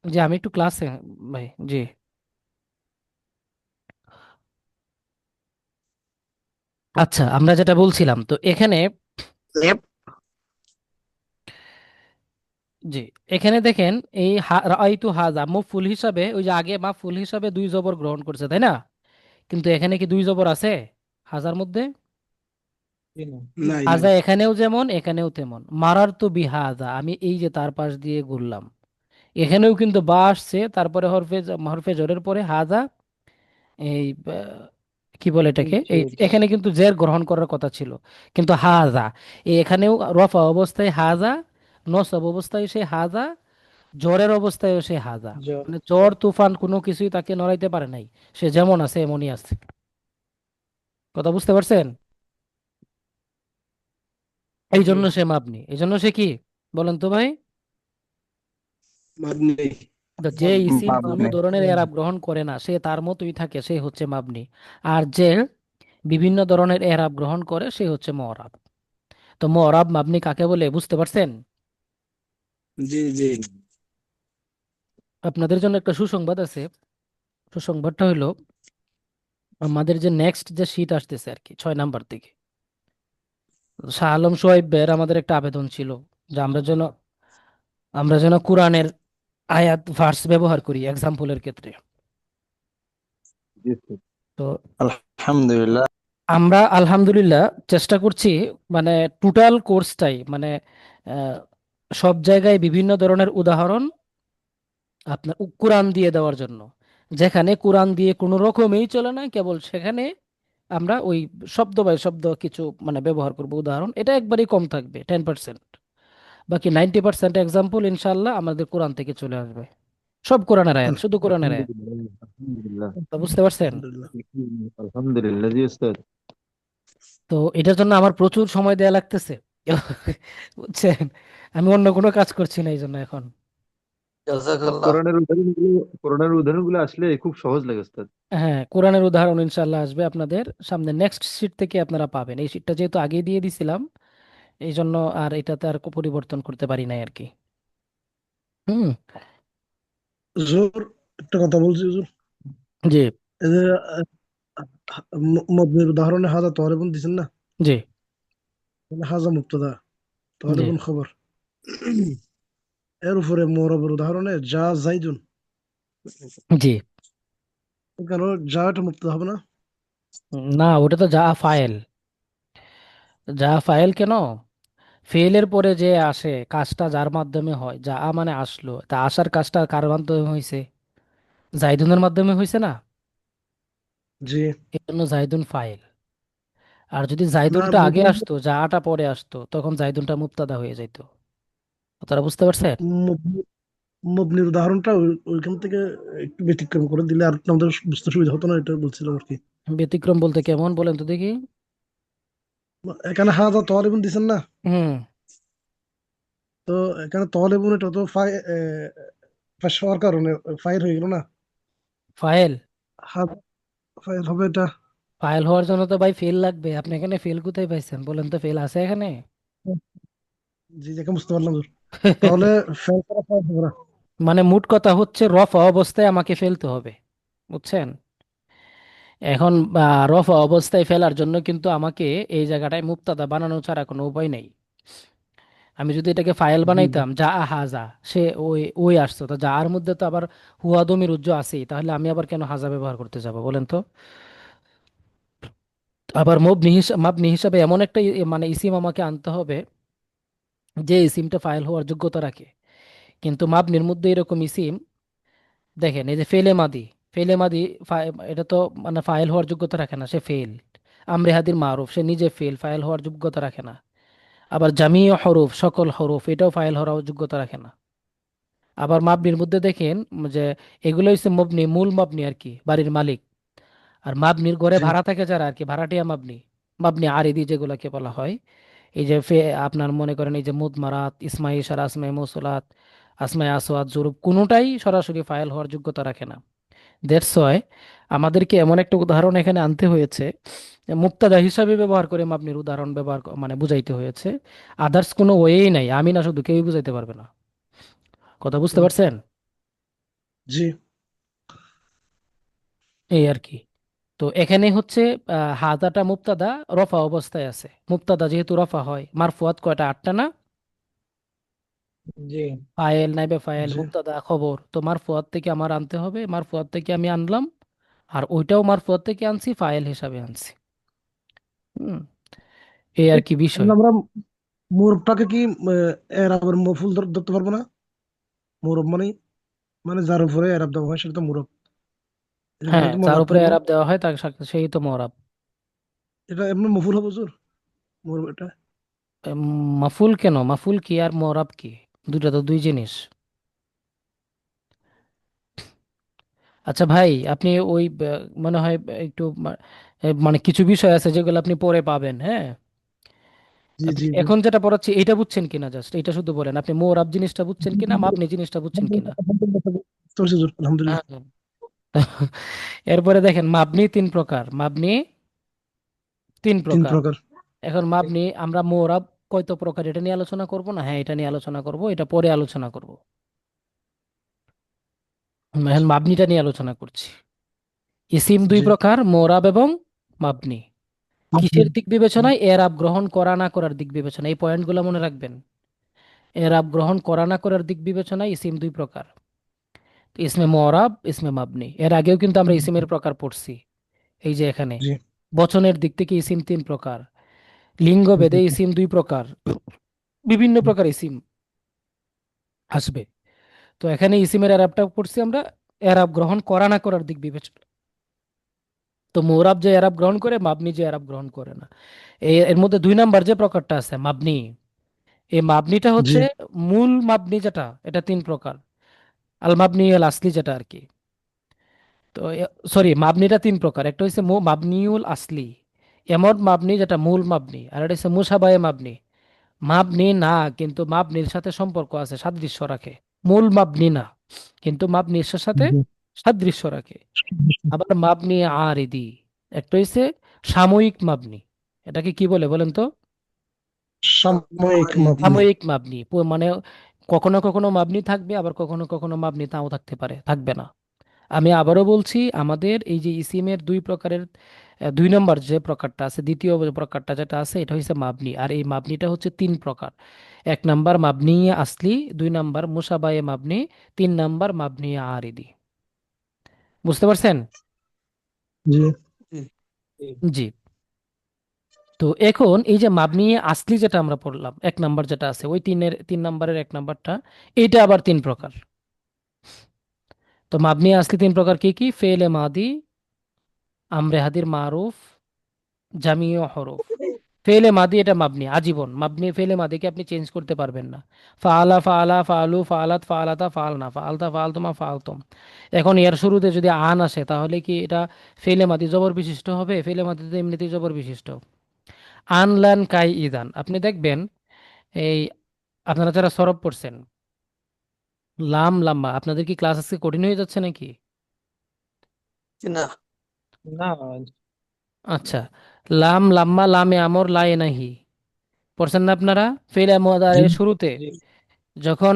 জি, আমি একটু ক্লাসে ভাই। জি, আচ্ছা, আমরা যেটা বলছিলাম, তো এখানে জি, এখানে দেখেন এই রাআইতু হাজা মফউল হিসাবে, ওই যে আগে মাফউল হিসাবে দুই জবর গ্রহণ করছে তাই না? কিন্তু এখানে কি দুই জবর আছে হাজার মধ্যে? জি না। নাই নাই। হাজা এখানেও যেমন এখানেও তেমন। মারার তো বিহাজা, আমি এই যে তার পাশ দিয়ে ঘুরলাম, এখানেও কিন্তু বা আসছে, তারপরে হরফে হরফে জরের পরে হাজা, এই কি বলে এটাকে, এই এখানে কিন্তু জের গ্রহণ করার কথা ছিল, কিন্তু হাজা এখানেও রফা অবস্থায় হাজা, নসব অবস্থায় সে হাজা, জ্বরের অবস্থায়ও সে হাজা। জ্বর। মানে ঝড় তুফান কোনো কিছুই তাকে নড়াইতে পারে নাই, সে যেমন আছে এমনই আছে। কথা বুঝতে পারছেন? এই জি। জন্য সে মাবনি, এই জন্য সে কি, বলেন তো ভাই? মাবনি। তো যে ইসিম কোনো মাবনে। ধরনের এরাব গ্রহণ করে না সে তার মতোই থাকে, সে হচ্ছে মাবনি। আর যে বিভিন্ন ধরনের এরাব গ্রহণ করে সে হচ্ছে মুঅরাব। তো মুঅরাব মাবনি কাকে বলে বুঝতে পারছেন? জি জি। আপনাদের জন্য একটা সুসংবাদ আছে। সুসংবাদটা হলো, আমাদের যে নেক্সট যে শীট আসতেছে আর কি 6 নাম্বার থেকে, শাহ আলম সোহাইবের আমাদের একটা আবেদন ছিল যে আমরা যেন কোরআনের আয়াত ভার্স ব্যবহার করি এক্সাম্পলের ক্ষেত্রে। জি, জি। তো আলহামদুলিল্লাহ। আমরা আলহামদুলিল্লাহ চেষ্টা করছি, মানে টোটাল কোর্সটাই, মানে আহ, সব জায়গায় বিভিন্ন ধরনের উদাহরণ আপনার কোরআন দিয়ে দেওয়ার জন্য। যেখানে কোরআন দিয়ে কোনো রকমেই চলে না, কেবল সেখানে আমরা ওই শব্দ বাই শব্দ কিছু মানে ব্যবহার করব উদাহরণ, এটা একবারই কম থাকবে 10%। বাকি 90% এক্সাম্পল ইনশাল্লাহ আমাদের কোরআন থেকে চলে আসবে। সব কোরআনের আয়াত, শুধু কোরআনের আয়াত। আলহামদুলিল্লাহ। আলহামদুলিল্লাহ। তো বুঝতে পারছেন? আলহামদুলিল্লাহ। আলহামদুলিল্লাহ জি উস্তাদ। তো এটার জন্য আমার প্রচুর সময় দেয়া লাগতেছে বুঝছেন? আমি অন্য কোনো কাজ করছি না এই জন্য এখন। জাযাকাল্লাহ। কোরআনের উদাহরণগুলো আসলে খুব সহজ লাগে উস্তাদ। হ্যাঁ, কোরআনের উদাহরণ ইনশাল্লাহ আসবে আপনাদের সামনে, নেক্সট শীট থেকে আপনারা পাবেন। এই শীটটা যেহেতু আগেই দিয়ে দিছিলাম, এই জন্য আর এটাতে আর পরিবর্তন করতে পারি নাই আর কি। হুম। হুজুর, একটা কথা বলছি হুজুর। জি। এই যে মবনির উদাহরণে হাজা তোয়ারেবুন দিছেন না, জি। মানে হাজা মুবতাদা, জি। তোয়ারেবুন খবর। এর উপরে মোরবের উদাহরণে যা জাইদুন, জি। কেন যা এটা মুবতাদা হবে না? না, ওটা তো যা ফাইল। যা ফাইল কেন, ফেলের পরে যে আসে কাজটা যার মাধ্যমে হয়, যা মানে আসলো, তা আসার কাজটা কার মাধ্যমে হয়েছে? জাইদুনের মাধ্যমে হয়েছে না? জি। এই জন্য জাইদুন ফাইল। আর যদি না, জাইদুনটা আগে বলছিলাম যে আসতো, যাটা পরে আসতো, তখন জাইদুনটা মুবতাদা হয়ে যেত। কথাটা বুঝতে পারছেন? মবনি- মবনির উদাহরণটা ওইখান থেকে একটু ব্যতিক্রম করে দিলে আর আমাদের বুঝতে সুবিধা হতো না, এটা বলছিলাম আর কি। ব্যতিক্রম বলতে কেমন, বলেন তো দেখি। এখানে হাজা তোয়ারেবুন দিছেন না, হুম। তো এখানে তোয়ালেবুন এটা তো ফাঁস হওয়ার কারণে ফাইল হয়ে গেল না। ফাইল। হাজা ফাইল হবে এটা। ফাইল হওয়ার জন্য তো ভাই ফেল লাগবে। আপনি এখানে ফেল কোথায় পাইছেন বলেন তো, ফেল আছে এখানে? জি, দেখে বুঝতে পারলাম হুজুর। তাহলে ফেল করা ফাইল হবে না। মানে মোট কথা হচ্ছে রফা অবস্থায় আমাকে ফেলতে হবে, বুঝছেন? এখন রফা অবস্থায় ফেলার জন্য কিন্তু আমাকে এই জায়গাটায় মুবতাদা বানানো ছাড়া কোনো উপায় নেই। আমি যদি এটাকে ফাইল জি জি। বানাইতাম যা হাজা, সে ওই ওই আসতো, তো যার মধ্যে তো আবার হুয়া দমির উজ্জ আছেই, তাহলে আমি আবার কেন হাজা ব্যবহার করতে যাব বলেন তো? আবার মাবনি হিসাবে এমন একটা মানে ইসিম আমাকে আনতে হবে যে ইসিমটা ফাইল হওয়ার যোগ্যতা রাখে। কিন্তু মাবনির মধ্যে এরকম ইসিম, দেখেন এই যে ফেলে মাদি, ফেলে মাদি এটা তো মানে ফাইল হওয়ার যোগ্যতা রাখে না, সে ফেল। আমরে হাদির মারুফ, সে নিজে ফেল, ফাইল হওয়ার যোগ্যতা রাখে না। আবার জামিয় হরফ, সকল হরফ, এটাও ফাইল হওয়ার যোগ্যতা রাখে না। আবার মাবনির মধ্যে দেখেন যে এগুলো হচ্ছে মবনি, মূল মাবনি আর কি, বাড়ির মালিক। আর মাবনির ঘরে জি ভাড়া থাকে যারা আর কি, ভাড়াটিয়া মাবনি, মাবনি আরিদি যেগুলোকে বলা হয়। এই যে আপনার মনে করেন এই যে মুদমারাত, ইসমাই ইশারা, আসমাই মৌসুলাত, আসমাই আসওয়াত, জুরুব, কোনোটাই সরাসরি ফাইল হওয়ার যোগ্যতা রাখে না। দ্যাটস ওয়াই আমাদেরকে এমন একটা উদাহরণ এখানে আনতে হয়েছে, মুক্তাদা হিসাবে ব্যবহার করে মাবনির উদাহরণ মানে বুঝাইতে হয়েছে। আদার্স কোনো ওয়েই নাই, আমি না শুধু, কেউই বুঝাইতে পারবে না। কথা বুঝতে হুম, পারছেন? জি। এই আর কি। তো এখানে হচ্ছে হাজাটা মুক্তাদা রফা অবস্থায় আছে। মুক্তাদা যেহেতু রফা হয়, মারফুয়াত কয়টা, 8টা না? জি। ফাইল নাইবে ফাইল, জি মুবতাদা খবর, তো মারফুয়াত থেকে আমার আনতে হবে, মারফুয়াত থেকে আমি আনলাম, আর ওইটাও মারফুয়াত থেকে আনছি, ফাইল হিসাবে আনছি। হুম, এই আর কি এখন বিষয়। আমরা মুরবটাকে কি এরাবের মফুল ধরতে পারবো না? মুরব মানে মানে যার উপরে এরাব দেওয়া হয় সেটা তো মুরব, এটা হ্যাঁ, কিন্তু যার মরাব উপরে ধরবো। এরাব দেওয়া হয় তার সাথে সেই তো মরাব। এটা এমনি মফুল হবে জোর, মুরব এটা। এম, মাফুল কেন? মাফুল কি আর মরাব কি? দুটা তো দুই জিনিস। আচ্ছা ভাই, আপনি ওই মনে হয় একটু মানে কিছু বিষয় আছে যেগুলো আপনি পরে পাবেন, হ্যাঁ? জি আপনি জি জি। এখন যেটা পড়াচ্ছি এটা বুঝছেন কিনা, জাস্ট এটা শুধু বলেন, আপনি মোরাব জিনিসটা বুঝছেন কিনা, মাবনি জিনিসটা বুঝছেন কিনা? বুঝতে জোর, আলহামদুলিল্লাহ। হ্যাঁ। এরপরে দেখেন, মাবনি তিন প্রকার, মাবনি তিন তিন প্রকার। প্রকার। এখন মাবনি আমরা মোরাব কয়তো প্রকার এটা নিয়ে আলোচনা করব না? হ্যাঁ, এটা নিয়ে আলোচনা করব, এটা পরে আলোচনা করব। এখন মাবনিটা নিয়ে আলোচনা করছি। ইসিম দুই জি। প্রকার, মোরাব এবং মাবনি। কিসের দিক বিবেচনায়? এরাব গ্রহণ করা না করার দিক বিবেচনায়, এই পয়েন্টগুলো মনে রাখবেন। এরাব গ্রহণ করা না করার দিক বিবেচনায় ইসিম দুই প্রকার, ইসমে মোরাব, ইসমে মাবনি। এর আগেও কিন্তু আমরা ইসিমের প্রকার পড়ছি। এই যে এখানে জি বচনের দিক থেকে ইসিম তিন প্রকার, লিঙ্গ ভেদে জি ইসিম দুই প্রকার, বিভিন্ন প্রকার ইসিম আসবে। তো এখানে ইসিমের এরাবটা পড়ছি আমরা, এরাব গ্রহণ করা না করার দিক বিবেচনা। তো মোরাব যে এরাব গ্রহণ করে, মাবনি যে এরাব গ্রহণ করে না। এর মধ্যে দুই নাম্বার যে প্রকারটা আছে মাবনি, এই মাবনিটা জি হচ্ছে মূল মাবনি যেটা, এটা তিন প্রকার। আল মাবনি আল আসলি যেটা আর কি। তো সরি, মাবনিটা তিন প্রকার, একটা হচ্ছে মাবনিউল আসলি, এমন মাবনি যেটা মূল মাবনি, আর এটা হচ্ছে মুসাবায়ে মাবনি, মাবনি না কিন্তু মাবনির সাথে সম্পর্ক আছে, সাদৃশ্য রাখে, মূল মাবনি না কিন্তু মাবনির সাথে জি। সাদৃশ্য রাখে। আবার মাবনি আরিদি, একটা হচ্ছে সাময়িক মাবনি। এটাকে কি বলে বলেন তো? সাময়িক মাপনি। সাময়িক মাবনি, মানে কখনো কখনো মাবনি থাকবে, আবার কখনো কখনো মাবনি তাও থাকতে পারে, থাকবে না। আমি আবারও বলছি, আমাদের এই যে ইসিমের দুই প্রকারের, দুই নম্বর যে প্রকারটা আছে, দ্বিতীয় যে প্রকারটা যেটা আছে, এটা হচ্ছে মাবনি। আর এই মাবনিটা হচ্ছে তিন প্রকার। এক নাম্বার মাবনি আসলি, দুই নাম্বার মুসাবায়ে মাবনি, তিন নাম্বার মাবনি আরিদি। বুঝতে পারছেন? জি জি জি। তো এখন এই যে মাবনি আসলি যেটা আমরা পড়লাম, এক নাম্বার যেটা আছে, ওই তিন নাম্বারের এক নাম্বারটা, এইটা আবার তিন প্রকার। তো মাবনি আসলি তিন প্রকার কি কি? ফেলে মাদি, আমরে হাদির মারুফ, জামিউ হরফ। ফেলে মাদি এটা মাবনি আজীবন, মাবনি ফেলে মাদিকে আপনি চেঞ্জ করতে পারবেন না। ফাআলা ফাআলা ফাআলু ফাআলাত ফাআলাতা ফাআলনা ফাআলতা ফাআলতুমা ফাআলতুম। এখন এর শুরুতে যদি আন আসে তাহলে কি এটা ফেলে মাদি জবর বিশিষ্ট হবে? ফেলে মাদি তো এমনিতেই জবর বিশিষ্ট। আনলান কাই ইদান, আপনি দেখবেন এই, আপনারা যারা সরব পড়ছেন, লাম লাম্মা, আপনাদের কি ক্লাস আজকে কঠিন হয়ে যাচ্ছে নাকি? জি না। না। আচ্ছা, লাম লাম্মা লামে আমর লায়ে নাহি, পড়ছেন না আপনারা? ফেলে জি মুদারে শুরুতে জি যখন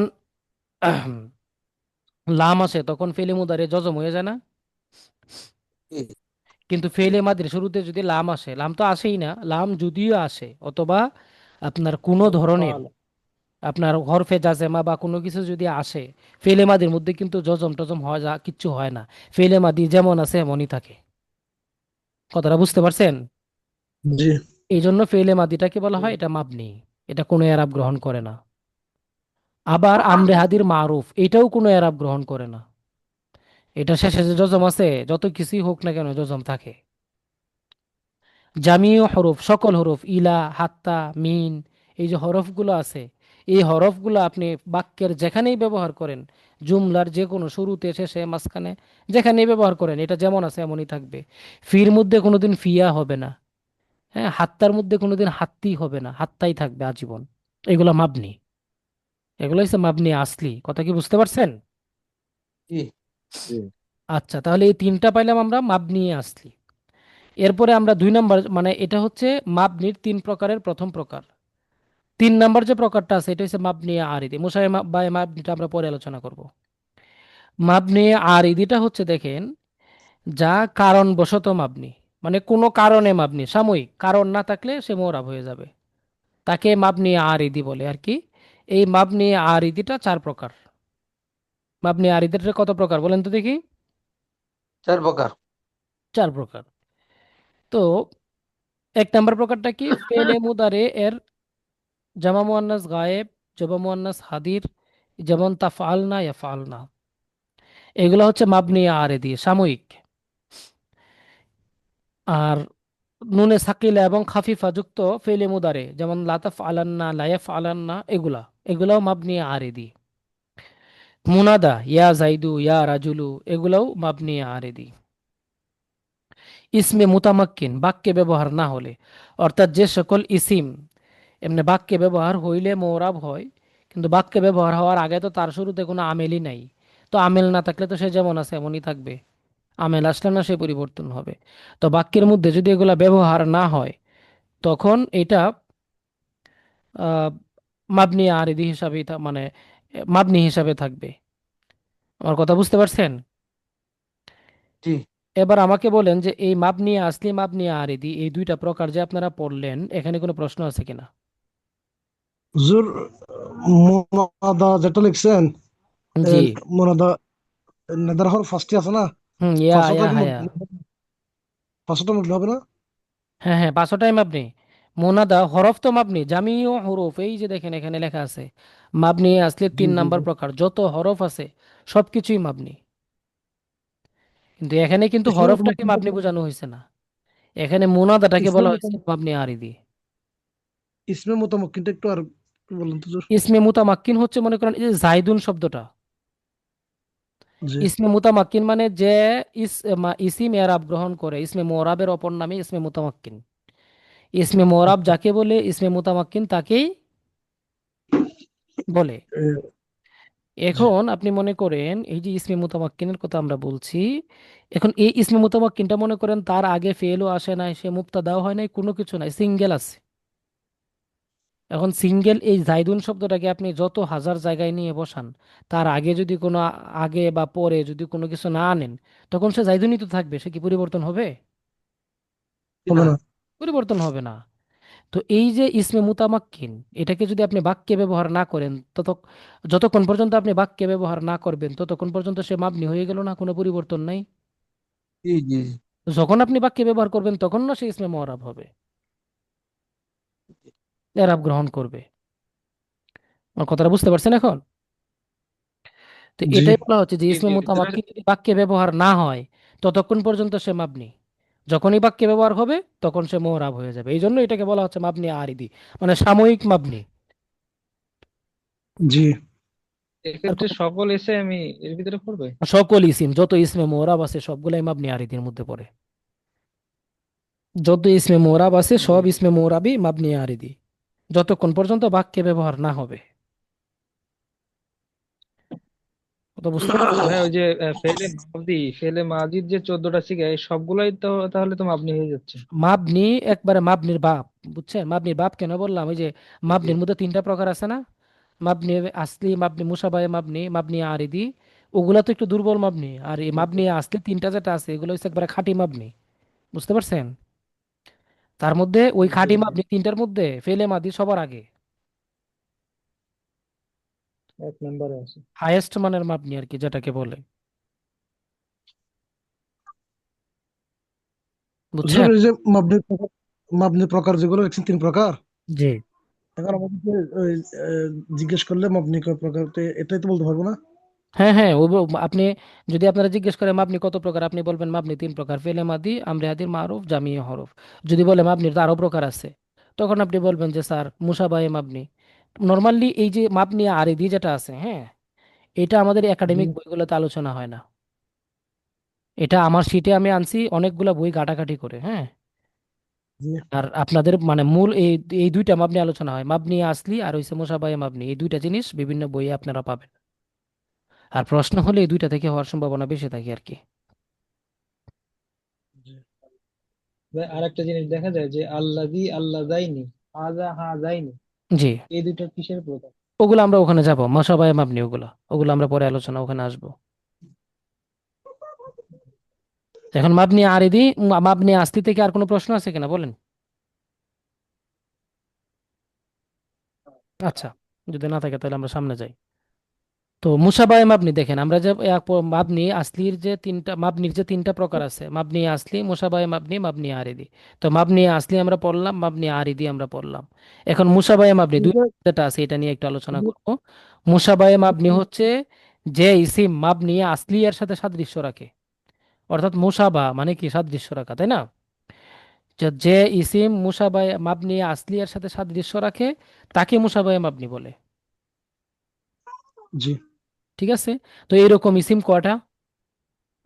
লাম আসে তখন ফেলে মুদারে জজম হয়ে যায় না? জি কিন্তু ফেলে মাদির শুরুতে যদি লাম আসে, লাম তো আসেই না, লাম যদিও আসে অথবা আপনার কোনো ধরনের ফাল। আপনার হরফে জাজেমা বা কোনো কিছু যদি আসে, ফেলে মাদির মধ্যে কিন্তু জজম টজম হয় যা কিচ্ছু হয় না। ফেলে মাদি যেমন আছে এমনই থাকে। কথাটা বুঝতে পারছেন? জি এই জন্য ফেলে মাদিটাকে বলা হয় এটা মাবনি, এটা কোনো এরাব গ্রহণ করে না। আবার আমরে হাদির মারুফ, এটাও কোনো এরাব গ্রহণ করে না। এটা শেষে যে জজম আছে, যত কিছুই হোক না কেন জজম থাকে। জামিউ হরফ, সকল হরফ, ইলা হাত্তা মিন, এই যে হরফগুলো আছে, এই হরফগুলো আপনি বাক্যের যেখানেই ব্যবহার করেন, জুমলার যে কোনো শুরুতে শেষে মাঝখানে যেখানেই ব্যবহার করেন, এটা যেমন আছে এমনই থাকবে। ফির মধ্যে কোনোদিন ফিয়া হবে না, হ্যাঁ, হাত্তার মধ্যে কোনোদিন হাত্তি হবে না, হাত্তাই থাকবে আজীবন। এগুলো মাবনি, এগুলো হচ্ছে মাবনি আসলি। কথা কি বুঝতে পারছেন? জি জি আচ্ছা, তাহলে এই তিনটা পাইলাম আমরা মাবনি আসলি। এরপরে আমরা দুই নাম্বার, মানে এটা হচ্ছে মাবনির তিন প্রকারের প্রথম প্রকার। তিন নাম্বার যে প্রকারটা আছে এটা হচ্ছে মাবনি আরিদি, মুসাই বা মাবনিটা আমরা পরে আলোচনা করব। মাবনি আরিদিটা হচ্ছে দেখেন, যা কারণবশত মাবনি, মানে কোনো কারণে মাবনি, সাময়িক কারণ না থাকলে সে মোরাব হয়ে যাবে, তাকে মাবনি আরিদি বলে আর কি। এই মাবনি আরিদিটা 4 প্রকার। মাবনি আরিদিটা কত প্রকার বলেন তো দেখি? 4 প্রকার। 4 প্রকার। তো 1 নম্বর প্রকারটা কি? ফেলে মুদারে এর জামা মুয়ান্নাস গায়েব, জামা মুয়ান্নাস হাদির, যেমন তাফআলনা ইয়াফআলনা, এগুলো হচ্ছে মাবনি আরিদি, সাময়িক। আর নুনে সাকিলা এবং খাফিফা যুক্ত ফেলে মুদারে, যেমন লাতাফ আলান্না, লায়াফ আলান্না, এগুলাও মাবনি আরিদি। মুনাদা ইয়া জাইদু, ইয়া রাজুলু, এগুলাও মাবনি আরিদি। ইসমে মুতামাক্কিন, বাক্যে ব্যবহার না হলে, অর্থাৎ যে সকল ইসিম এমনি বাক্যে ব্যবহার হইলে মোরাব হয়, কিন্তু বাক্যে ব্যবহার হওয়ার আগে তো তার শুরুতে কোনো আমেলই নাই। তো আমেল না থাকলে তো সে যেমন আছে এমনই থাকবে, আমেল আসলে না সে পরিবর্তন হবে। তো বাক্যের মধ্যে যদি এগুলা ব্যবহার না হয়, তখন এটা আহ, মাবনি আরিদি হিসাবে মানে মাবনি হিসাবে থাকবে। আমার কথা বুঝতে পারছেন? জি এবার আমাকে বলেন যে এই মাবনি আসলি, মাবনি আরিদি, এই 2টা প্রকার যে আপনারা পড়লেন, এখানে কোনো প্রশ্ন আছে কিনা? হুজুর, মোনাদা যেটা লিখছেন, জি। মোনাদা নেদার হর ফার্স্টে আছে না, হুম, ইয়া ফার্স্টটা ইয়া কি হায়া। ফার্স্টটা মুখলে হবে না? হ্যাঁ হ্যাঁ, 5টাই মাবনি। মোনাদা হরফ তো মাবনি, জামিউ হরফ, এই যে দেখেন এখানে লেখা আছে মাবনি আসলে জি, তিন জি, নাম্বার জি। প্রকার, যত হরফ আছে সবকিছুই মাবনি। কিন্তু এখানে কিন্তু ইসমে হরফটাকে মুতামাক্কিন মাবনি বোঝানো হয়েছে না, এখানে মোনাদাটাকে ইসমে বলা হয়েছে মুতামাক্কিন মাবনি আরিদি। ইসমে মুতামাক্কিনটা একটু আর একটু বলুন তো হুজুর। ইসমে মুতামাক্কিন হচ্ছে, মনে করেন এই যে জাইদুন শব্দটা, জি। ইসমে মুতামাক্কিন মানে যে ইসিম এরাব গ্রহণ করে, ইসমে মোরাবের অপর নামে ইসমে মুতামাক্কিন। ইসমে মোরাব আচ্ছা। যাকে বলে, ইসমে মুতামাক্কিন তাকেই বলে। এ, জি। এখন আপনি মনে করেন এই যে ইসমে মুতামাক্কিনের কথা আমরা বলছি, এখন এই ইসমে মুতামাক্কিনটা মনে করেন তার আগে ফেলও আসে নাই, সে মুবতাদাও হয় নাই, কোনো কিছু নাই, সিঙ্গেল আছে। এখন সিঙ্গেল এই জাইদুন শব্দটাকে আপনি যত হাজার জায়গায় নিয়ে বসান, তার আগে যদি কোনো আগে বা পরে যদি কোনো কিছু না আনেন, তখন সে জাইদুনই তো থাকবে, সে কি পরিবর্তন হবে? হবে না। না। পরিবর্তন হবে না। তো এই যে ইসমে মুতামাক্কিন, এটাকে যদি আপনি বাক্যে ব্যবহার না করেন, যতক্ষণ পর্যন্ত আপনি বাক্যে ব্যবহার না করবেন ততক্ষণ পর্যন্ত সে মাবনি হয়ে গেল না, কোনো পরিবর্তন নাই। জি জি যখন আপনি বাক্যে ব্যবহার করবেন তখন না সে ইসমে মুআরাব হবে, এরাব গ্রহণ করবে। আমার কথাটা বুঝতে পারছেন এখন? তো জি, এটাই বলা হচ্ছে যে জি ইসমে জি ভিতরে। মুতামাক্কিন যদি বাক্যে ব্যবহার না হয় ততক্ষণ পর্যন্ত সে মাবনি, যখনই বাক্যে ব্যবহার হবে তখন সে মুআরাব হয়ে যাবে। এই জন্য এটাকে বলা হচ্ছে মাবনি আরিদি, মানে সাময়িক মাবনি। জি। আর এক্ষেত্রে সকল এসে আমি এর ভিতরে পড়বে। সকল ইসিম, যত ইসমে মুআরাব আছে সবগুলাই মাবনি আরিদির মধ্যে পড়ে। যত ইসমে মুআরাব আছে জি সব ইসমে মুআরাবই মাবনি আরিদি, যতক্ষণ পর্যন্ত বাক্যে ব্যবহার না হবে। কথা বুঝতে তো পারছেন? ভাই ওই যে ফেলে মাজির যে 14টা সিগা এই সবগুলাই তো তাহলে তো মাবনি হয়ে যাচ্ছে। মাবনি, একবারে মাবনির বাপ, বুঝছেন? মাবনির বাপ কেন বললাম? ওই যে জি মাবনির মধ্যে 3টা প্রকার আছে না, মাবনি আসলি, মাবনি মুশাবাহে মাবনি, মাবনি আরিদি, ওগুলা তো একটু দুর্বল মাবনি। আর এই মাবনি আসলি 3টা যেটা আছে এগুলো হচ্ছে একবারে খাঁটি মাবনি, বুঝতে পারছেন? তার মধ্যে ওই জি খাঁটি জি মাবনি 3টার মধ্যে ফেলে মাদি সবার আগে, 1 নম্বরে আছে। হায়েস্ট মানের মাবনি আর কি যেটাকে বলে, হুজুর, বুঝছেন? এই যে মাবনি প্রকার যেগুলো লিখছেন 3 প্রকার, জি। এখন আমাদেরকে ওই, জিজ্ঞেস করলে মাবনি কয় প্রকার, তো এটাই তো বলতে পারবো না? হ্যাঁ হ্যাঁ, আপনি যদি আপনারা জিজ্ঞেস করেন মাবনি কত প্রকার, আপনি বলবেন মাবনি 3 প্রকার, ফেলে মাদি, আমরে আদির, মারুফ, জামিয়া হরফ। যদি বলে মাবনির তো আরো প্রকার আছে, তখন আপনি বলবেন যে স্যার মুসাবাহে মাবনি। নর্মালি এই যে মাবনি আরিদি যেটা আছে, হ্যাঁ, এটা আমাদের জি, একাডেমিক বইগুলোতে আলোচনা হয় না। এটা আমার শিটে আমি আনছি অনেকগুলা বই ঘাটাঘাটি করে, হ্যাঁ। জি। আর আপনাদের মানে মূল এই এই 2টা মাবনি আলোচনা হয়, মাবনি আসলি আর হইছে মুসাবাহে মাবনি, এই 2টা জিনিস বিভিন্ন বইয়ে আপনারা পাবেন। আর প্রশ্ন হলে এই 2টা থেকে হওয়ার সম্ভাবনা বেশি থাকে আর কি। জি। ভাই আরেকটা জিনিস দেখা যায় যে আল্লাযী আল্লাহ যাইনি, হাযা হা যাইনি, জি, এই দুটো কিসের প্রকার? ওগুলো আমরা ওখানে যাব, মাসাবাহে মাবনি, ওগুলো ওগুলো আমরা পরে আলোচনা ওখানে আসবো। এখন মাবনি আরিদি, মাবনি আসলি থেকে আর কোনো প্রশ্ন আছে কিনা বলেন? আচ্ছা, যদি না থাকে তাহলে আমরা সামনে যাই। তো মুসাবায়ে মাবনি দেখেন, আমরা যে মাবনি আসলির যে তিনটা, মাবনির যে তিনটা প্রকার আছে, মাবনি আসলি, মুসাবায়ে মাবনি, মাবনি আরিদি। তো মাবনি আসলি আমরা পড়লাম, মাবনি আরিদি আমরা পড়লাম। এখন মুসাবায়ে মাবনি দুই যেটা আছে এটা নিয়ে একটু আলোচনা করব। মুসাবায়ে মাবনি হচ্ছে যে ইসিম মাবনি আসলি এর সাথে সাদৃশ্য রাখে। অর্থাৎ মুসাবা মানে কি, সাদৃশ্য রাখা, তাই না? যে ইসিম মুসাবায়ে মাবনি আসলি এর সাথে সাদৃশ্য রাখে তাকে মুসাবায়ে মাবনি বলে। জি। ঠিক আছে? তো এরকম ইসিম কয়টা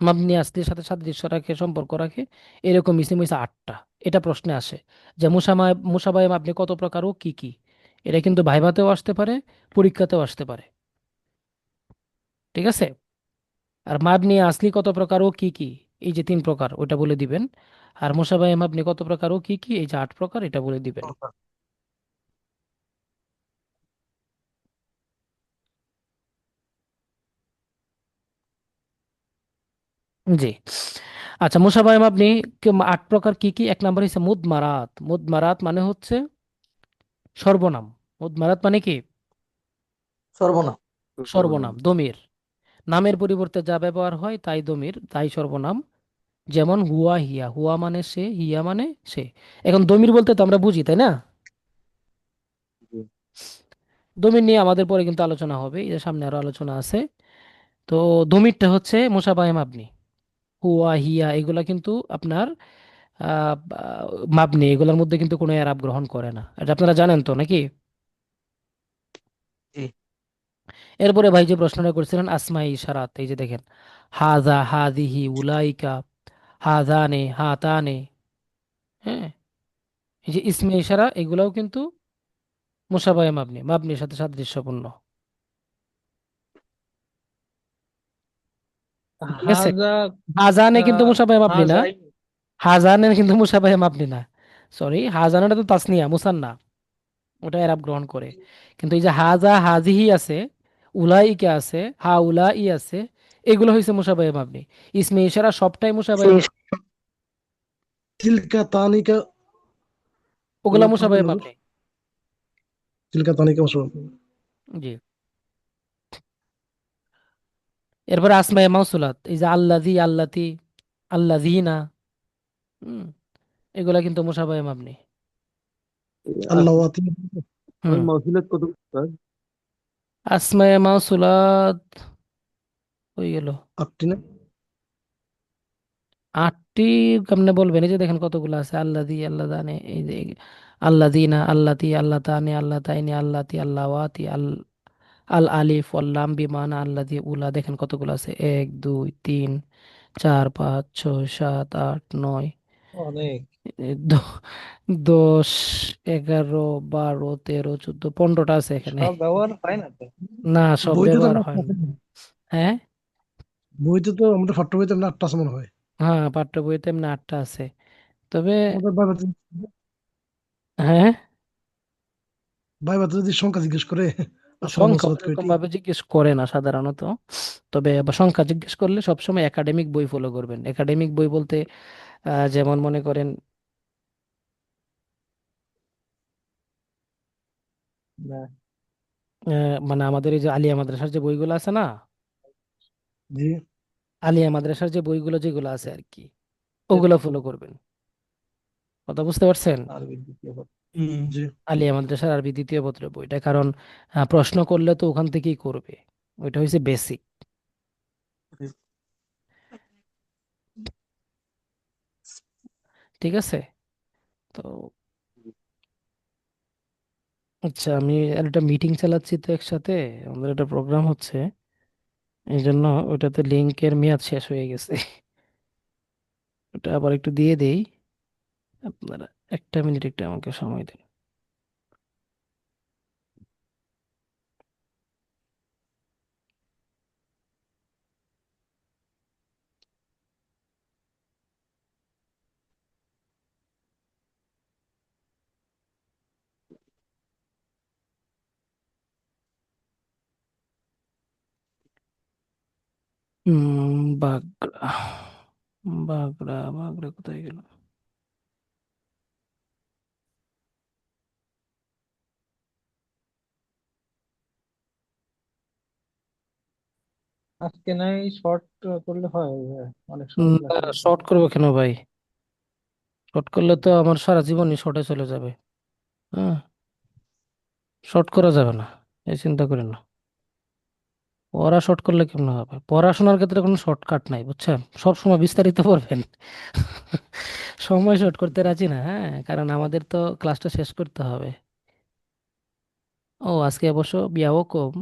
মাবনি আসলির সাথে সাদৃশ্য রাখে, সম্পর্ক রাখে? এরকম ইসিম হইছে 8টা। এটা প্রশ্নে আসে যে মুসাবায়ে মাবনি কত প্রকার ও কি কি। এটা কিন্তু ভাইভাতেও আসতে পারে, পরীক্ষাতেও আসতে পারে। ঠিক আছে? আর মাবনি আসলি কত প্রকার ও কি কি, এই যে 3 প্রকার ওটা বলে দিবেন। আর মুসাবায়ে মাবনি কত প্রকার ও কি কি, এই যে 8 প্রকার, এটা বলে দিবেন। জি। আচ্ছা, মুসাবায়ে মাবনি 8 প্রকার কি কি? 1 নম্বর হচ্ছে মুদমারাত। মুদমারাত মানে হচ্ছে সর্বনাম। মুদমারাত মানে কি? সর্বনাম। সর্বনাম, দমির। নামের পরিবর্তে যা ব্যবহার হয় তাই দমির, তাই সর্বনাম। যেমন হুয়া, হিয়া। হুয়া মানে সে, হিয়া মানে সে। এখন দমির বলতে তো আমরা বুঝি, তাই না? জি দমির নিয়ে আমাদের পরে কিন্তু আলোচনা হবে, এর সামনে আরো আলোচনা আছে। তো দমিরটা হচ্ছে মুসাবাহে মাবনি। হুয়া, হিয়া এগুলা কিন্তু আপনার মাবনি, এগুলোর মধ্যে কিন্তু কোনো এরাব গ্রহণ করে না। এটা আপনারা জানেন তো নাকি? জি এরপরে ভাই যে প্রশ্নটা করছিলেন আসমাই ইশারাত, এই যে দেখেন হাজা, হাদিহি, উলাইকা, হাজানে, হাতানে। হ্যাঁ, এই যে ইসমে ইশারা এগুলাও কিন্তু মুসাবায়ে মাবনি, মাবনির সাথে সাদৃশ্যপূর্ণ। ঠিক আছে? হাজা হাজানে কিন্তু মুসাবায়ে মাবনি না। হাজাই। হাজানে কিন্তু মুসাবাহে মাবনি না। সরি, হাজানাটা তো তাসনিয়া, মুসান্না, ওটা এরাব গ্রহণ করে। কিন্তু এই যে হাজা, হাজিহি আছে, উলাইকা আছে, হা উলাই আছে, এগুলো হয়েছে মুসাবাহে মাবনি। ইসমে ইশারা সবটাই মুসাবাহে মাবনি, তিলকা তানিকা ওগুলা ওগুলো মুসাবাহে পড়বেন হুজুর। মাবনি। তিলকা তানিকা মশলা। জি। এরপরে আসমায়ে মাউসুলাত, এই যে আল্লাযী, আল্লাতী, আল্লাযীনা, হুম, এগুলা কিন্তু মুসাবাহে মাবনি। আল্লাহ ওয়াতি। হুম। মাউসুলাত কত স্যার? আসমায়ে মাউসুলাত হয়ে গেল আপনি না? 8টি। কেমনে বলবেন? এই যে দেখেন কতগুলো আছে, আল্লাযী, আল্লাযানে, এই যে আল্লাযীনা, আল্লাতী, আল্লাতানে, আল্লাতাইনি, আল্লাতী, আল্লাওয়াতি, আল আল আলিফ ওয়াল লাম বিমানা আল্লাযী উলা, দেখেন কতগুলো আছে, 1 2 3 4 5 6 7 8 9, অনেক। 10 11 12 13 14 15টা আছে এখানে। সব ব্যবহার হয় না তো। না, সব বইতে তো ব্যবহার আমরা হয় না। হ্যাঁ, বইতে তো আমাদের পাঠ্য বইতে আমরা 8টা মনে হয়। হ্যাঁ, পাঠ্য বইতে এমনি 8টা আছে। তবে আমাদের ভাইবাতে, হ্যাঁ, ভাইবাতে যদি সংখ্যা জিজ্ঞেস করে আসমাই সংখ্যা মাসুলাত ওরকম কয়টি। ভাবে জিজ্ঞেস করে না সাধারণত। তবে আবার সংখ্যা জিজ্ঞেস করলে সবসময় একাডেমিক বই ফলো করবেন। একাডেমিক বই বলতে যেমন মনে করেন না। মানে আমাদের এই যে আলিয়া মাদ্রাসার যে বইগুলো আছে না, জি। আলিয়া মাদ্রাসার যে বইগুলো যেগুলো আছে আর কি, ওগুলো ফলো করবেন। কথা বুঝতে পারছেন? আরবি দ্বিতীয় পত্র। জি। আলিয়া মাদ্রাসার আরবি 2য় পত্রের বইটা, কারণ প্রশ্ন করলে তো ওখান থেকেই করবে। ওইটা হচ্ছে বেসিক। ঠিক আছে? তো আচ্ছা, আমি আর একটা মিটিং চালাচ্ছি তো একসাথে, আমাদের একটা প্রোগ্রাম হচ্ছে, এই জন্য ওটাতে লিঙ্কের মেয়াদ শেষ হয়ে গেছে। ওটা আবার একটু দিয়ে দেই। আপনারা 1 মিনিট একটু আমাকে সময় দিন। বাগড়া, বাগড়া, বাগড়া কোথায় গেল? আজকে নাই শর্ট করলে হয়, অনেক সময় না, লাগবে। শর্ট করবো কেন ভাই? শর্ট করলে তো আমার সারা জীবনই শর্টে চলে যাবে। হ্যাঁ, শর্ট করা যাবে না, এই চিন্তা করেন না। পড়া শর্ট করলে কেমন হবে? পড়াশোনার ক্ষেত্রে কোনো শর্টকাট নাই, বুঝছেন? সব সময় বিস্তারিত পড়বেন। সময় শর্ট করতে রাজি না, হ্যাঁ, কারণ আমাদের তো ক্লাসটা শেষ করতে হবে। ও আজকে অবশ্য বিয়াও কম,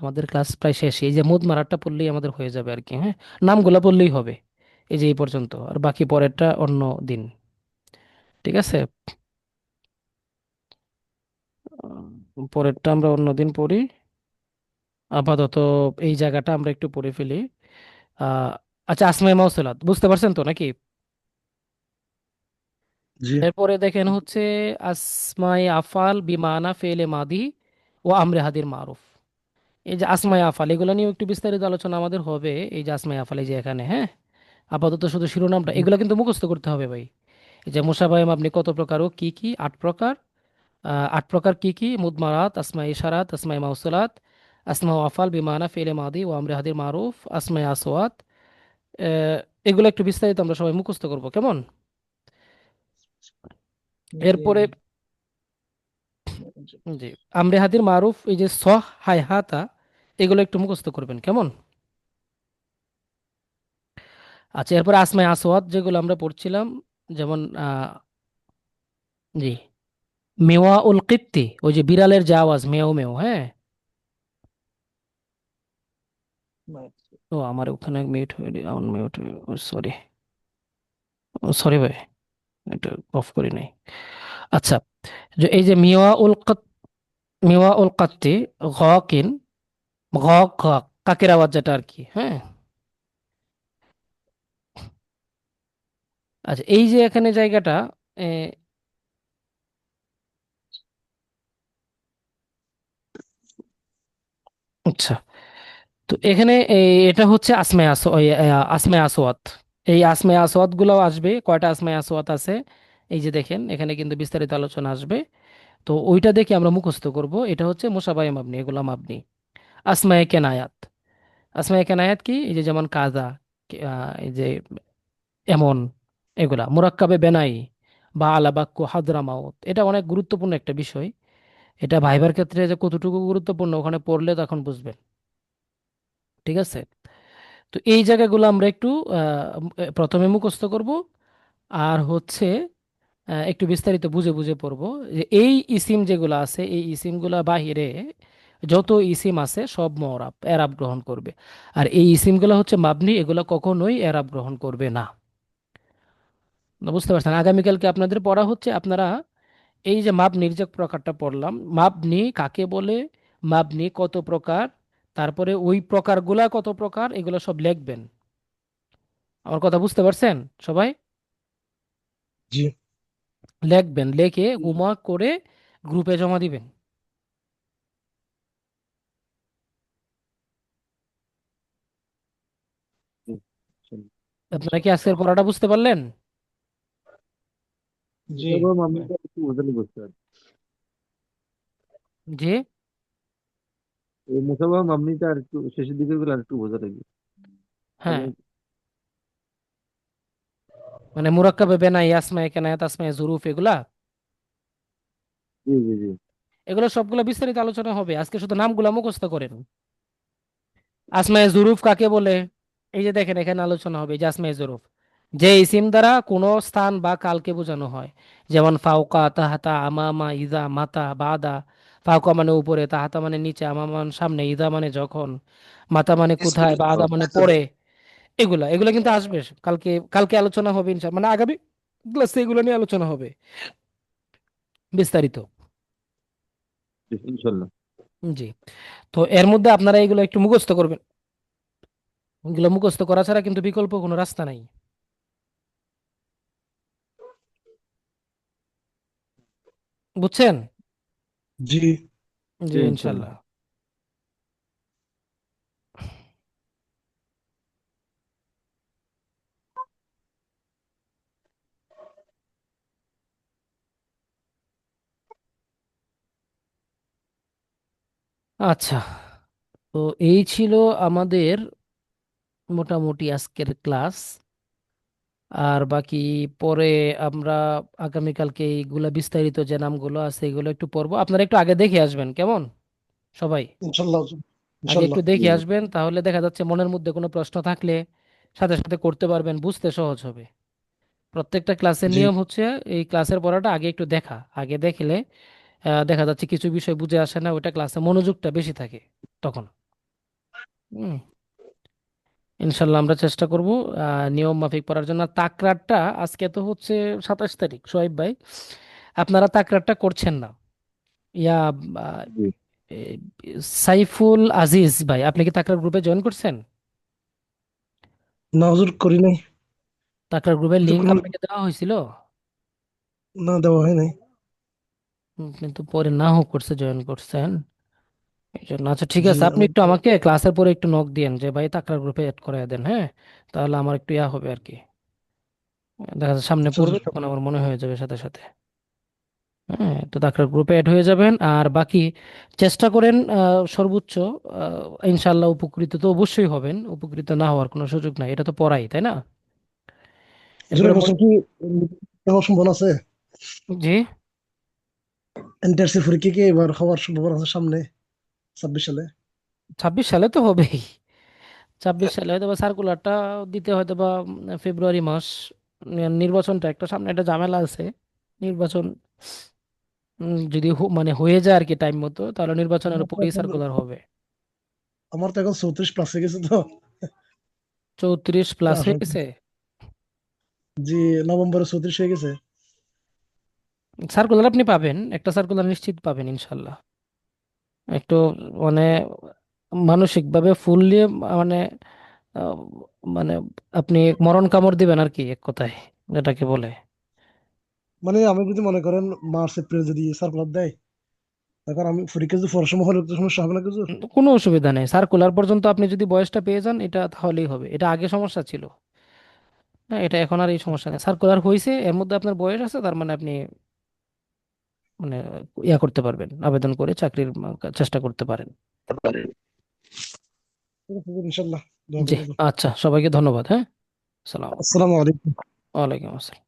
আমাদের ক্লাস প্রায় শেষ, এই যে মুদ মারাটা পড়লেই আমাদের হয়ে যাবে আর কি। হ্যাঁ, নামগুলা পড়লেই হবে। এই যে এই পর্যন্ত, আর বাকি পরেরটা অন্য দিন। ঠিক আছে, পরেরটা আমরা অন্য দিন পড়ি। আপাতত এই জায়গাটা আমরা একটু পড়ে ফেলি। আহ আচ্ছা, আসমাই মাউসুলাত বুঝতে পারছেন তো নাকি? জি। এরপরে দেখেন হচ্ছে আসমাই আফাল বিমানা ফেলে মাদি ও আমরে হাদির মারুফ। এই যে আসমাই আফাল, এগুলো নিয়ে একটু বিস্তারিত আলোচনা আমাদের হবে। এই যে আসমাই আফাল, এই যে এখানে, হ্যাঁ, আপাতত শুধু শিরোনামটা, এগুলো কিন্তু মুখস্থ করতে হবে ভাই। এই যে মুসাবাহে মাবনি কত প্রকার ও কি কি, 8 প্রকার। 8 প্রকার কি কি? মুদমারাত, আসমাই ইশারাত, আসমাই মাউসুলাত, আসমা আফাল বিমানা ফেলে মাদি ও আমরে হাদির মারুফ, আসমাই আসওয়াত। আহ, এগুলো একটু বিস্তারিত আমরা সবাই মুখস্থ করব, কেমন? জি। এরপরে জি, আমরে হাদির মারুফ, এই যে সহ হাই হাতা, এগুলো একটু মুখস্থ করবেন, কেমন? আচ্ছা, এরপরে আসমাই আসওয়াত যেগুলো আমরা পড়ছিলাম, যেমন জি, মেওয়া উল কিত্তি, ওই যে বিড়ালের যে আওয়াজ, মেও মেও, হ্যাঁ। ও আমার ওখানে মিউট হয়ে, মিউট, সরি, সরি ভাই, এটা অফ করি নাই। আচ্ছা, যে এই যে মিওয়া উল কাত্তি, গকিন, গ গ, কাকের আওয়াজ যেটা আর কি, হ্যাঁ। আচ্ছা, এই যে এখানে জায়গাটা, এ, আচ্ছা, তো এখানে এটা হচ্ছে আসমায় আসওয়াত। এই আসমায় আসওয়াত গুলাও আসবে, কয়টা আসমায় আসওয়াত আছে এই যে দেখেন, এখানে কিন্তু বিস্তারিত আলোচনা আসবে। তো ওইটা দেখে আমরা মুখস্থ করব। এটা হচ্ছে মুসাবায়ে মাবনি, এগুলা মাবনি। আসমায়ে কেনায়াত, আসমায়ে কেনায়াত কি? এই যে যেমন কাজা, এই যে এমন, এগুলা মুরাক্কাবে বেনাই বা আলাবাক্কু হাদরামাউত, এটা অনেক গুরুত্বপূর্ণ একটা বিষয়। এটা ভাইবার ক্ষেত্রে যে কতটুকু গুরুত্বপূর্ণ ওখানে পড়লে তখন বুঝবেন। ঠিক আছে, তো এই জায়গাগুলো আমরা একটু প্রথমে মুখস্থ করব, আর হচ্ছে একটু বিস্তারিত বুঝে বুঝে পড়বো। যে এই ইসিম যেগুলো আছে, এই ইসিমগুলা বাহিরে যত ইসিম আছে সব মরাব এরাব গ্রহণ করবে। আর এই ইসিমগুলো হচ্ছে মাবনি, এগুলো কখনোই এরাব গ্রহণ করবে না। না, বুঝতে পারছেন? আগামীকালকে আপনাদের পড়া হচ্ছে, আপনারা এই যে মাবনির যে প্রকারটা পড়লাম, মাবনি কাকে বলে, মাবনি কত প্রকার, তারপরে ওই প্রকারগুলা কত প্রকার, এগুলো সব লিখবেন। আমার কথা বুঝতে পারছেন সবাই? জি। লিখবেন, লিখে হোমওয়ার্ক করে গ্রুপে জমা দিবেন। আপনারা কি আজকের পড়াটা বুঝতে পারলেন? জি মুসাফা ভাই। মামনিটা একটু বোঝালে বুঝতে পারি। জি, এই মুসাফা মামনিটা আর একটু শেষের দিকে গুলো আর একটু বোঝা লাগবে। হ্যাঁ, আগে মানে মুরাক্কাবে বেনাই, আসমায়ে কেনায়াত, আসমায়ে জুরুফ, এগুলা জি জি জি। এগুলো সবগুলো বিস্তারিত আলোচনা হবে। আজকে শুধু নামগুলা মুখস্থ করেন। আসমায়ে জুরুফ কাকে বলে? এই যে দেখেন, এখানে আলোচনা হবে এই যে আসমায়ে জুরুফ, যে ইসিম দ্বারা কোনো স্থান বা কালকে বোঝানো হয়। যেমন ফাওকা, তাহাতা, আমামা, ইদা, মাতা, বাদা। ফাওকা মানে উপরে, তাহাতা মানে নিচে, আমামা মানে সামনে, ইদা মানে যখন, মাতা মানে কোথায়, বাদা মানে পরে। এগুলা এগুলা কিন্তু আসবে কালকে, কালকে আলোচনা হবে ইনশাআল্লাহ, মানে আগামী ক্লাসে এগুলো নিয়ে আলোচনা হবে বিস্তারিত। জি, ইনশাল্লাহ। জি, তো এর মধ্যে আপনারা এগুলো একটু মুখস্থ করবেন। এগুলো মুখস্থ করা ছাড়া কিন্তু বিকল্প কোনো রাস্তা নাই। বুঝছেন? জি। জি, জি, ইনশাল্লাহ। ইনশাল্লাহ। আচ্ছা, তো এই ছিল আমাদের মোটামুটি আজকের ক্লাস। আর বাকি পরে আমরা আগামীকালকে এইগুলা বিস্তারিত যে নামগুলো আছে এগুলো একটু পড়বো। আপনারা একটু আগে দেখে আসবেন, কেমন সবাই? ইনশাল্লাহ। আগে একটু ইনশাল্লাহ। দেখে আসবেন, তাহলে দেখা যাচ্ছে মনের মধ্যে কোনো প্রশ্ন থাকলে সাথে সাথে করতে পারবেন, বুঝতে সহজ হবে। প্রত্যেকটা ক্লাসের জি। নিয়ম হচ্ছে এই ক্লাসের পড়াটা আগে একটু দেখা, আগে দেখলে দেখা যাচ্ছে কিছু বিষয় বুঝে আসে না, ওইটা ক্লাসে মনোযোগটা বেশি থাকে তখন। হুম। ইনশাল্লাহ আমরা চেষ্টা করব নিয়ম মাফিক পড়ার জন্য। আর তাকরারটা আজকে তো হচ্ছে 27 তারিখ, সোহাইব ভাই আপনারা তাকরারটা করছেন না। ইয়া আহ, জি। এ, সাইফুল আজিজ ভাই, আপনি কি তাকরার গ্রুপে জয়েন করছেন? না হুজুর, করি নাই। তাকরার গ্রুপের কিন্তু লিংক কোনো, আপনাকে দেওয়া হয়েছিল? না দেওয়া হয় নাই। কিন্তু পরে না হোক করছে, জয়েন করছেন এই জন্য। আচ্ছা ঠিক জি আছে, আপনি আমার একটু আমাকে ক্লাসের পরে একটু নক দিয়েন যে ভাই তাকরার গ্রুপে অ্যাড করে দেন, হ্যাঁ? তাহলে আমার একটু ইয়া হবে আর কি, দেখা যাচ্ছে সামনে আচ্ছা পড়বে হুজুর। তখন আমার মনে হয়ে যাবে সাথে সাথে। হ্যাঁ, তো তাকরার গ্রুপে অ্যাড হয়ে যাবেন। আর বাকি চেষ্টা করেন সর্বোচ্চ, ইনশাল্লাহ উপকৃত তো অবশ্যই হবেন, উপকৃত না হওয়ার কোনো সুযোগ নাই, এটা তো পড়াই, তাই না? হুজুর এরপরে এবছর কি হওয়ার সম্ভাবনা আছে? জি, এনটিআরসি পরীক্ষা কি এবার হওয়ার সম্ভাবনা আছে সামনে, 26 সালে? 26 সালে তো হবেই। 26 সালে হয়তো বা সার্কুলারটা দিতে হয়তো বা ফেব্রুয়ারি মাস, নির্বাচনটা একটা সামনে, একটা ঝামেলা আছে নির্বাচন। যদি মানে হয়ে যায় আর কি টাইম মতো, তাহলে নির্বাচনের আমার তো উপরেই এখন সার্কুলার হবে। আমার তো এখন 34+ হয়ে গেছে তো। 34+ হয়ে আশা- গেছে। জি, নভেম্বরে 34 হয়ে গেছে। সার্কুলার আপনি পাবেন, একটা সার্কুলার নিশ্চিত পাবেন ইনশাল্লাহ। একটু মানে মানসিকভাবে ফুললি মানে আহ, মানে আপনি মরণ কামড় দিবেন আর কি, এক কথায় যেটাকে বলে। মানে আমি যদি মনে করেন মার্চ এপ্রিল যদি সার্কুলার দেয়, তখন আমি পরীক্ষা যদি পড়ার সময় হলে তো সমস্যা হবে না কিছু? কোনো অসুবিধা নেই, সার্কুলার পর্যন্ত আপনি যদি বয়সটা পেয়ে যান এটা তাহলেই হবে। এটা আগে সমস্যা ছিল, হ্যাঁ, এটা এখন আর এই সমস্যা নেই। সার্কুলার হয়েছে, এর মধ্যে আপনার বয়স আছে, তার মানে আপনি মানে ইয়া করতে পারবেন, আবেদন করে চাকরির চেষ্টা করতে পারেন। ঠিক আছে হুজুর, ইনশাল্লাহ দোয়া জি, করবো। আচ্ছা, সবাইকে ধন্যবাদ, হ্যাঁ। সালাম। আসসালামু আলাইকুম। ওয়ালাইকুম আসসালাম।